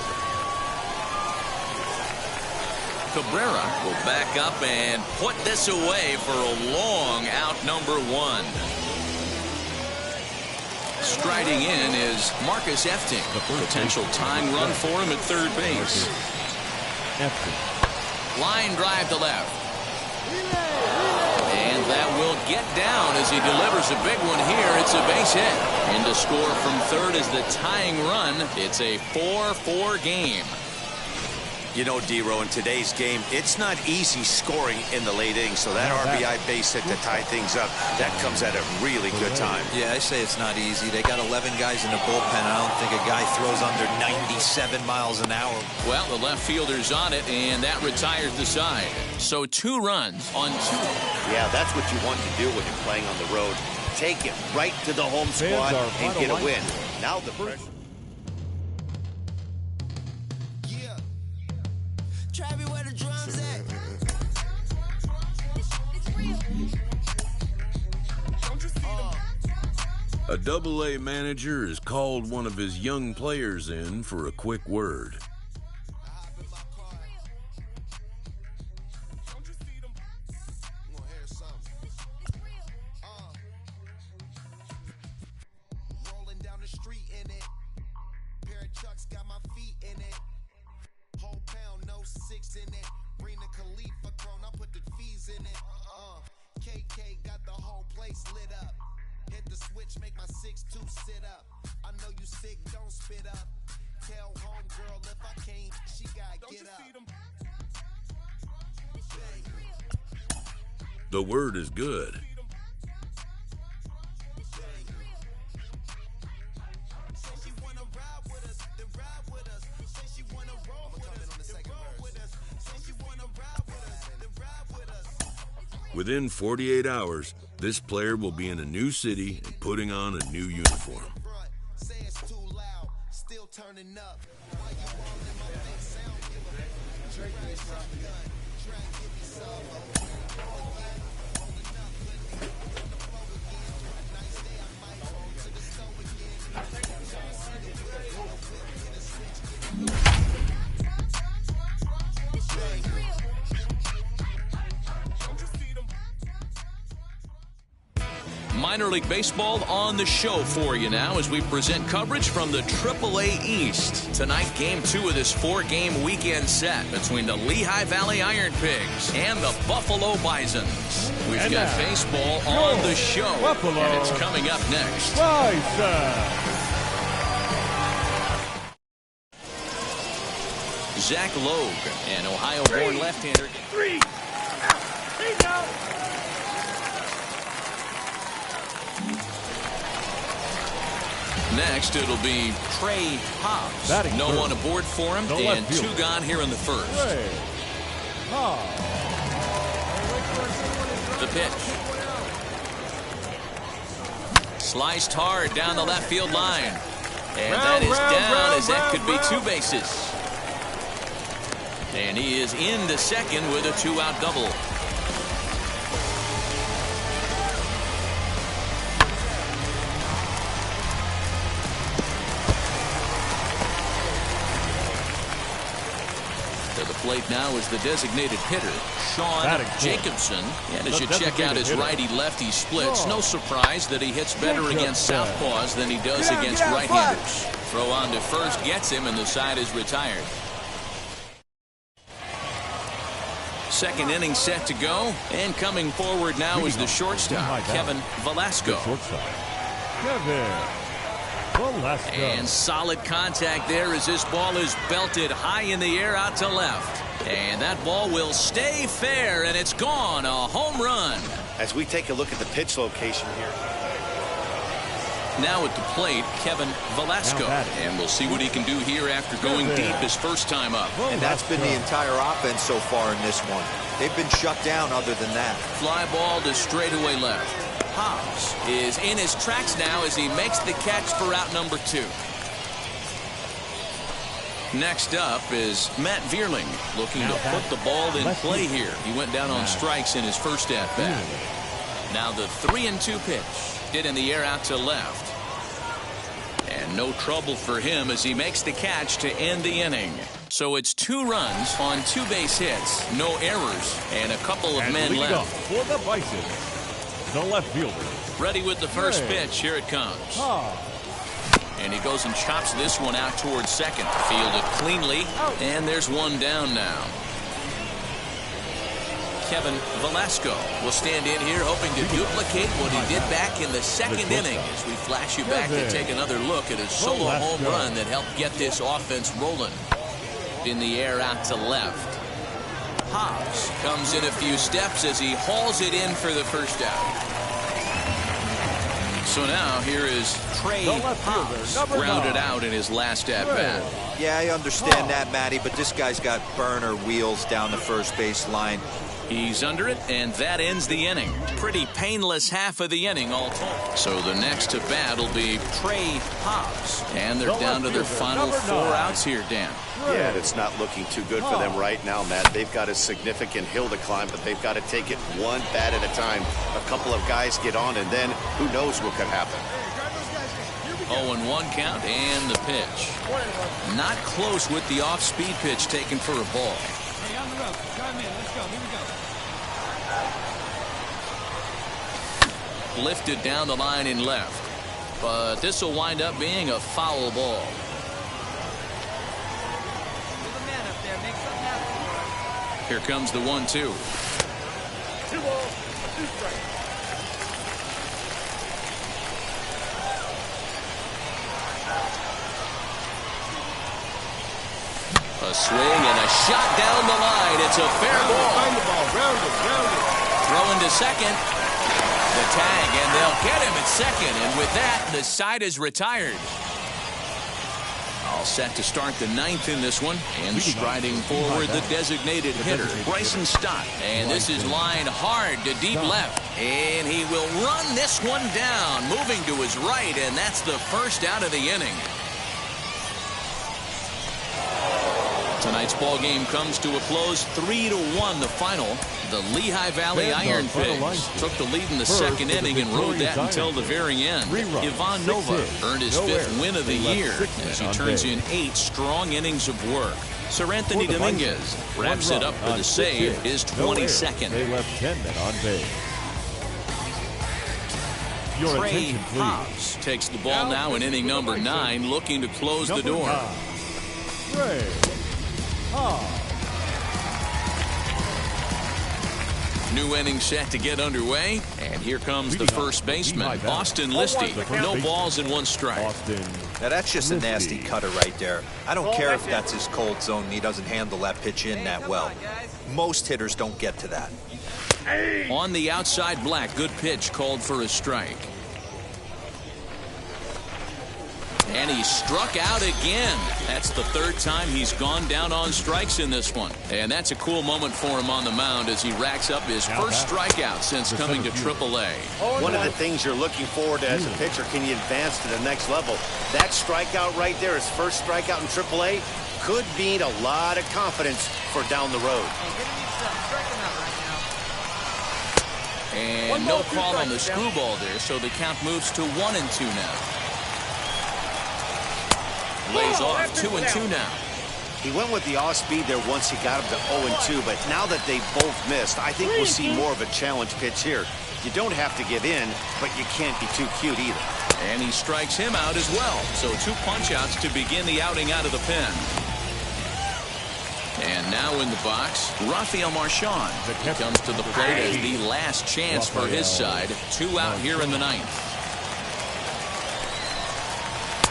Cabrera will back up and put this away for a long out number one. Striding in is Marcus Efting. The potential tying run for him at third base. Line drive to left. And that will get down as he delivers a big one here. It's a base hit. And to score from third is the tying run. It's a 4-4 game. You know, D-Row, in today's game, it's not easy scoring in the late innings, so that RBI base hit to tie things up, that comes at a really good time. Yeah, I say it's not easy. They got 11 guys in the bullpen. I don't think a guy throws under 97 miles an hour. Well, the left fielder's on it, and that retires the side. So 2 runs on 2. Yeah, that's what you want to do when you're playing on the road. Take it right to the home squad and get a win. Now the pressure. A Double-A manager has called one of his young players in for a quick word. Rolling down the street in it. Pair of Chucks got my feet in it. Whole pound, no 6 in it. Bring the Khalifa chrome, I put the fees in it. KK got the whole place lit up. Hit the switch, make my 6'2" sit up. I know you sick, don't spit up. Tell homegirl if I can't, she gotta get up. The word is good. Within 48 hours, this player will be in a new city and putting on a new uniform. Say it's too loud, still turning up. minor league baseball on the show for you now as we present coverage from the AAA East. Tonight, Game 2 of this 4-game weekend set between the Lehigh Valley Iron Pigs and the Buffalo Bisons. We've got baseball on the show, and it's coming up next. Zach Logue, an Ohio-born left-hander. Next, it'll be Trey Hobbs. No one aboard for him, and 2 gone here in the first. The pitch. Sliced hard down the left field line. And that is down as that could be 2 bases. And he is into second with a 2-out double. To the plate now is the designated hitter, Sean Jacobson. And as you check out his righty-lefty splits, no surprise that he hits better against southpaws than he does against right-handers. Throw on to first gets him, and the side is retired. Second inning set to go, and coming forward now is the shortstop, Kevin Velasco. And solid contact there as this ball is belted high in the air out to left. And that ball will stay fair, and it's gone. A home run. As we take a look at the pitch location here. Now at the plate, Kevin Velasco. And we'll see what he can do here after going deep his first time up. And that's been the entire offense so far in this one. They've been shut down other than that. Fly ball to straightaway left. Hobbs is in his tracks now as he makes the catch for out number 2. Next up is Matt Vierling looking to put the ball in play here. He went down on strikes in his first at-bat. Now the 3-2 pitch. Hit in the air out to left. And no trouble for him as he makes the catch to end the inning. So it's 2 runs on 2 base hits, no errors, and a couple of men left. For the Bisons, the left fielder. Ready with the first pitch. Here it comes. And he goes and chops this one out towards second. Fielded cleanly, and there's 1 down now. Kevin Velasco will stand in here hoping to duplicate what he did back in the second inning as we flash you back to take another look at his solo home run that helped get this offense rolling. In the air out to left. Hobbs comes in a few steps as he hauls it in for the first out. So now here is Trey Hobbs grounded out in his last at-bat. Yeah, I understand that, Matty, but this guy's got burner wheels down the first base line. He's under it, and that ends the inning. Pretty painless half of the inning all told. So the next to bat will be Trey Hobbs. And they're down to their final 4 outs here, Dan. Yeah, and it's not looking too good for them right now, Matt. They've got a significant hill to climb, but they've got to take it 1 bat at a time. A couple of guys get on, and then who knows what could happen. 0-1 count and the pitch. Not close with the off-speed pitch taken for a ball. Hey, on the road. Drive in. Let's go. Here we go. Lifted down the line in left. But this will wind up being a foul ball. Here comes the 1-2. 2 balls, 2 strikes. A swing and a shot down the line. It's a fair ball. Find the ball. Round it. Throwing to second. The tag, and they'll get him at second. And with that, the side is retired. All set to start the 9th in this one. And striding forward, the designated hitter, Bryson Stott. And this is lined hard to deep left. And he will run this one down, moving to his right, and that's the first out of the inning. Tonight's ball game comes to a close, 3-1 the final. The Lehigh Valley Iron Pigs took the lead in the second inning and rode that until the very end. Ivan Nova earned his 5th win of the year as he turns in 8 strong innings of work. Sir Anthony Dominguez wraps it up with a save, his 22nd. They left 10 men on base. Your Trey attention, please. Hobbs takes the ball now in inning number 9, looking to close the door. Trey Hobbs. New inning set to get underway, and here comes the first baseman, Austin Listy. No balls and 1 strike. Now that's just a nasty cutter right there. I don't care if that's his cold zone and he doesn't handle that pitch in that well. Most hitters don't get to that. On the outside, Black. Good pitch called for a strike. And he struck out again. That's the 3rd time he's gone down on strikes in this one. And that's a cool moment for him on the mound as he racks up his first strikeout since coming to AAA. One of the things you're looking forward to as a pitcher, can you advance to the next level? That strikeout right there, his first strikeout in AAA, could mean a lot of confidence for down the road. And no call on the screwball there, so the count moves to 1-2 now. Lays off 2-2 now. He went with the off-speed there once he got him to 0-2, but now that they both missed, I think we'll see more of a challenge pitch here. You don't have to give in, but you can't be too cute either. And he strikes him out as well. So 2 punch-outs to begin the outing out of the pen. And now in the box, Rafael Marchand. He comes to the plate as the last chance for his side. 2 out here in the 9th.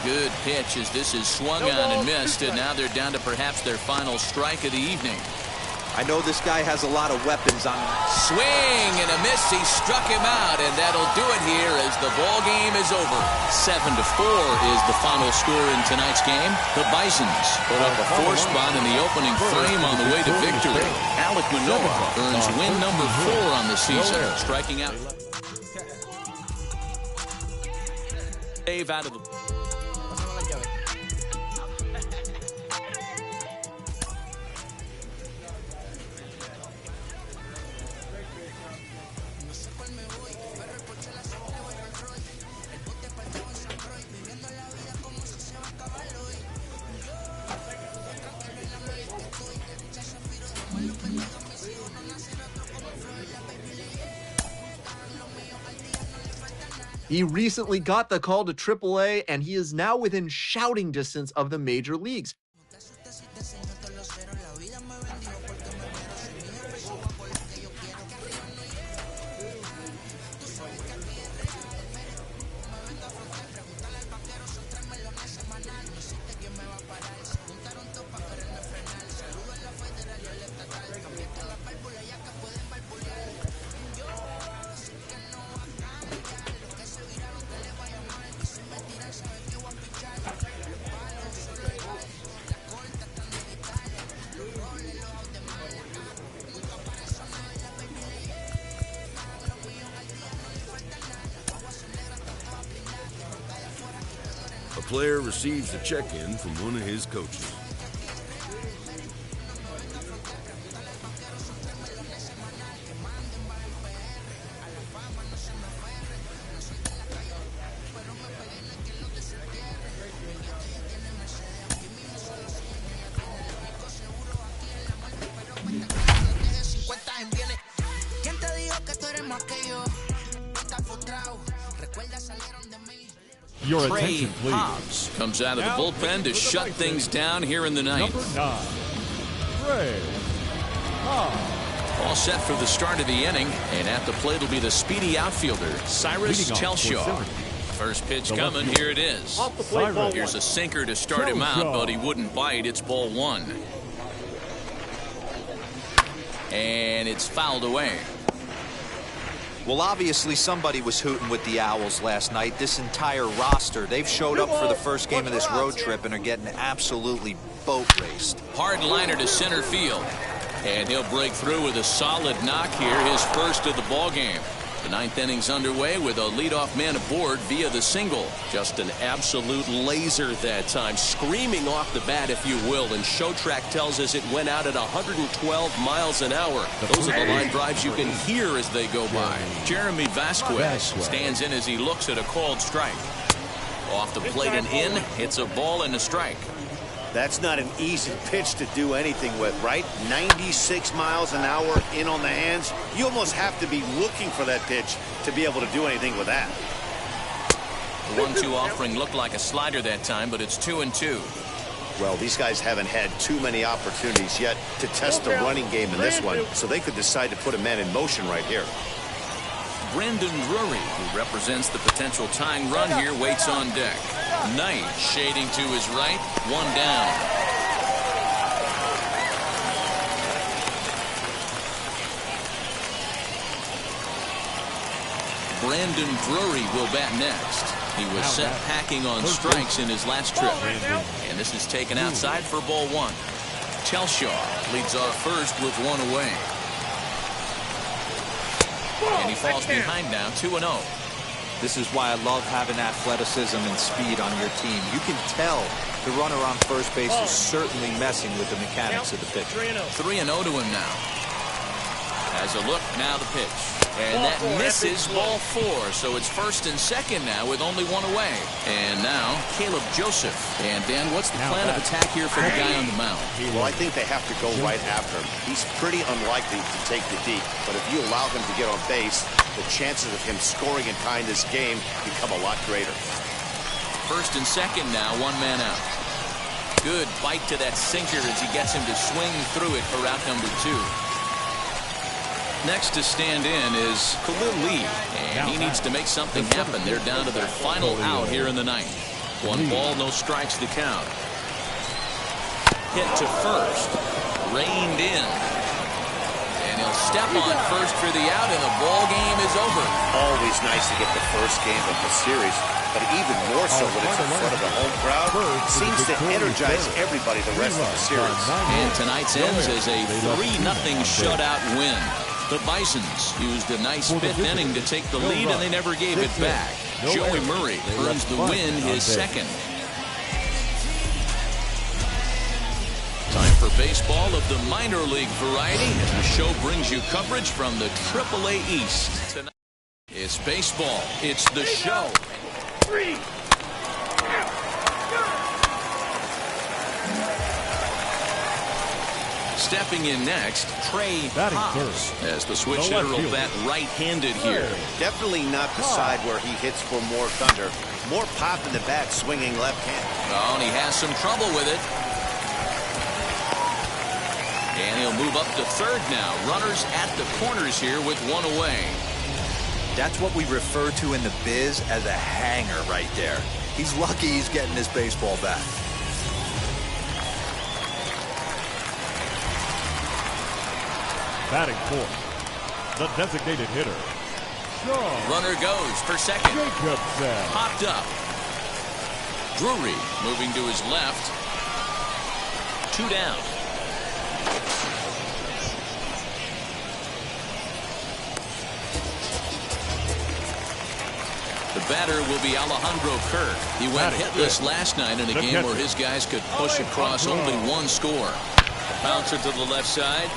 Good pitch as this is swung on and missed, and now they're down to perhaps their final strike of the evening. I know this guy has a lot of weapons on him. Swing and a miss. He struck him out, and that'll do it here as the ball game is over. 7-4 is the final score in tonight's game. The Bisons put up a 4 spot in the opening frame on the way to victory. Alek Manoah earns win number 4 on the season, striking out. Save out of the. He recently got the call to AAA, and he is now within shouting distance of the major leagues. A player receives a check-in from one of his coaches. Your Trey attention, please. Hobbs comes out of the bullpen to shut things down here in the 9th. Number 9, Trey Hobbs. All set for the start of the inning, and at the plate will be the speedy outfielder, Cyrus Telshaw. First pitch coming, here it is. Here's a sinker to start him out, but he wouldn't bite. It's ball 1. And it's fouled away. Well, obviously somebody was hooting with the Owls last night. This entire roster, they've showed up for the first game of this road trip and are getting absolutely boat raced. Hard liner to center field. And he'll break through with a solid knock here, his first of the ball game. The 9th inning's underway with a leadoff man aboard via the single. Just an absolute laser that time, screaming off the bat, if you will. And Showtrack tells us it went out at 112 miles an hour. Those are the line drives you can hear as they go by. Jeremy Vasquez stands in as he looks at a called strike. Off the plate and in, it's a ball and a strike. That's not an easy pitch to do anything with, right? 96 miles an hour in on the hands. You almost have to be looking for that pitch to be able to do anything with that. The 1-2 offering looked like a slider that time, but it's 2-2. Well, these guys haven't had too many opportunities yet to test the running game in this one, so they could decide to put a man in motion right here. Brandon Drury, who represents the potential tying run here, waits on deck. Knight shading to his right, 1 down. Brandon Drury will bat next. He was sent packing on strikes in his last trip. And this is taken outside for ball 1. Telshaw leads off first with 1 away. And he falls behind now, 2-0. This is why I love having athleticism and speed on your team. You can tell the runner on first base is certainly messing with the mechanics of the pitch. 3-0 to him now. Has a look, now the pitch. And that misses ball 4, so it's first and second now with only 1 away. And now Caleb Joseph. And Dan, what's the plan of attack here for the guy on the mound? Well, I think they have to go right after him. He's pretty unlikely to take the deep, but if you allow him to get on base, the chances of him scoring and tying this game become a lot greater. First and second now, 1 man out. Good bite to that sinker as he gets him to swing through it for out number 2. Next to stand in is Khalil Lee, and he needs to make something happen. They're down to their final out here in the 9th. 1 ball, no strikes to count. Hit to first, reined in, and he'll step on first for the out, and the ball game is over. Always nice to get the first game of the series, but even more so when it's in front of the home crowd. Seems to energize everybody the rest of the series. And tonight's ends as a 3-0 shutout win. The Bisons used a nice 5th inning to take the lead, and they never gave it back. Joey Murray earns the win, his second. Time for baseball of the minor league variety, as the show brings you coverage from the AAA East. Tonight, it's baseball. It's the show. 3. Stepping in next, Trey Hobbs, as the switch hitter will bat right-handed here. Definitely not the side where he hits for more thunder. More pop in the bat, swinging left hand. Oh, and he has some trouble with it. And he'll move up to third now. Runners at the corners here with 1 away. That's what we refer to in the biz as a hanger right there. He's lucky he's getting his baseball back. Batting fourth, the designated hitter, Sean. Runner goes for second. Jacobson. Popped up. Drury moving to his left. 2 down. The batter will be Alejandro Kirk. He went hitless last night in a game where his guys could push across only 1 score. Bouncer to the left side.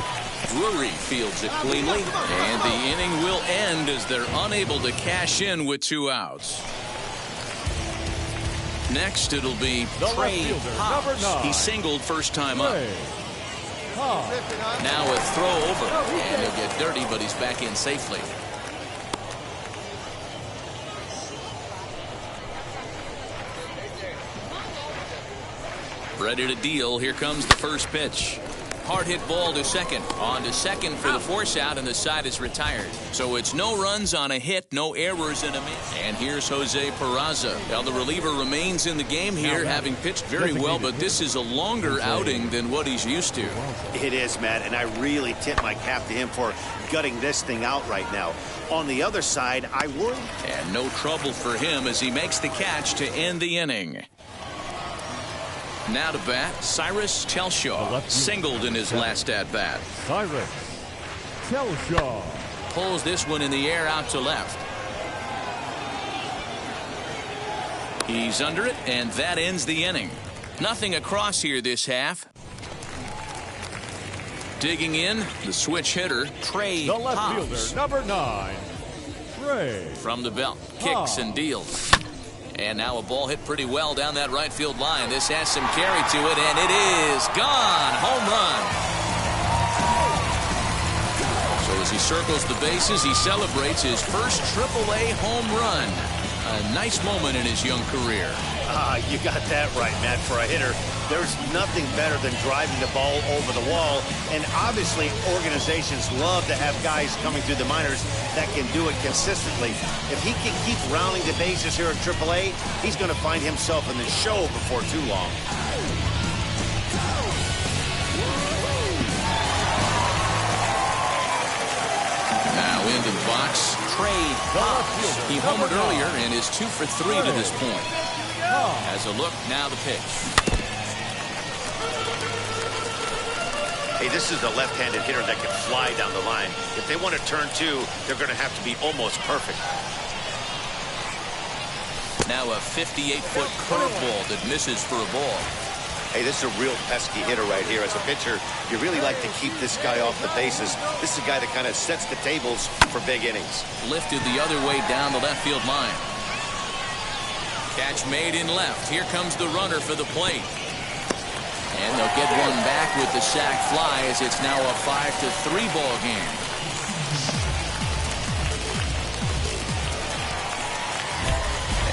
Drury fields it cleanly, and the inning will end as they're unable to cash in with 2 outs. Next, it'll be Trey Hobbs. He singled first time up. Now a throw over, and he'll get dirty, but he's back in safely. Ready to deal. Here comes the first pitch. Hard hit ball to second. On to second for the force out, and the side is retired. So it's no runs on a hit, no errors in a miss. And here's Jose Peraza. Now the reliever remains in the game here, having pitched very well, but this is a longer outing than what he's used to. It is, Matt, and I really tip my cap to him for gutting this thing out right now. On the other side, I worry. And no trouble for him as he makes the catch to end the inning. Now to bat, Cyrus Telshaw, singled in his last at-bat. Cyrus Telshaw pulls this one in the air out to left. He's under it, and that ends the inning. Nothing across here this half. Digging in, the switch hitter, Trey the left Hobbs. fielder, number 9, Trey. From the belt, kicks and deals. And now a ball hit pretty well down that right field line. This has some carry to it, and it is gone. Home run. So as he circles the bases, he celebrates his first AAA home run. A nice moment in his young career. You got that right, Matt. For a hitter, there's nothing better than driving the ball over the wall. And obviously, organizations love to have guys coming through the minors that can do it consistently. If he can keep rounding the bases here at AAA, he's going to find himself in the show before too long. Now into the box, Trey Hobbs. He homered earlier and is 2 for 3 to this point. Has a look, now the pitch. Hey, this is a left-handed hitter that can fly down the line. If they want to turn 2, they're going to have to be almost perfect. Now a 58-foot curveball that misses for a ball. Hey, this is a real pesky hitter right here. As a pitcher, you really like to keep this guy off the bases. This is a guy that kind of sets the tables for big innings. Lifted the other way down the left field line. Catch made in left. Here comes the runner for the plate. And they'll get one back with the sac fly as it's now a 5-3 ball game.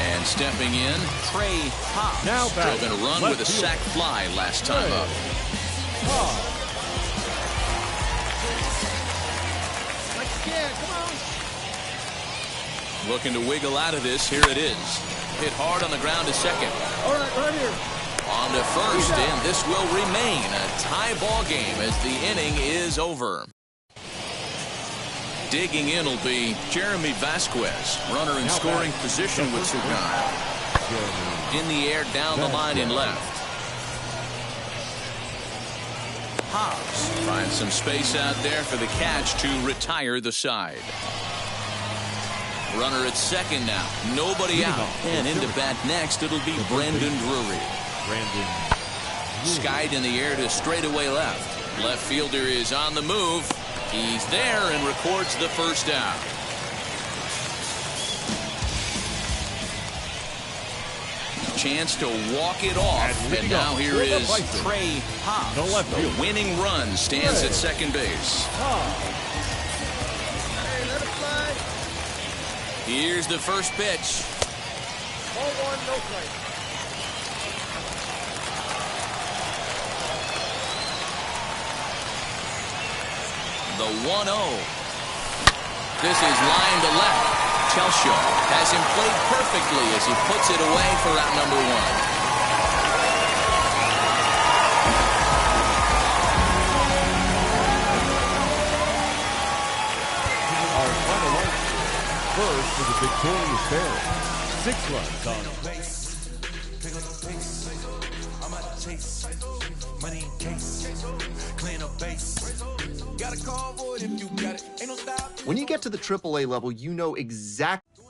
And stepping in, Trey Hobbs. Now back. Drove in a run with a sac fly last time up. Looking to wiggle out of this. Here it is. Hit hard on the ground to second. All right, right here. On to first, and this will remain a tie ball game as the inning is over. Digging in will be Jeremy Vasquez, runner in scoring position with Sugan. In the air, down the line in left. Hobbs finds some space out there for the catch to retire the side. Runner at second now. Nobody out. And into bat next, it'll be Brandon Drury. Skied in the air to straightaway left. Left fielder is on the move. He's there and records the first out. Chance to walk it off. And now here is Trey Hobbs. The winning run stands at second base. Here's the first pitch. Ball 1, no strike. The 1-0. This is line to left. Chelshaw has him played perfectly as he puts it away for out number 1. First for the victorious Bears. 6 runs on When you get to the AAA level, you know exactly.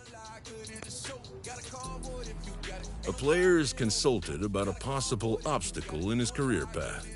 A player is consulted about a possible obstacle in his career path.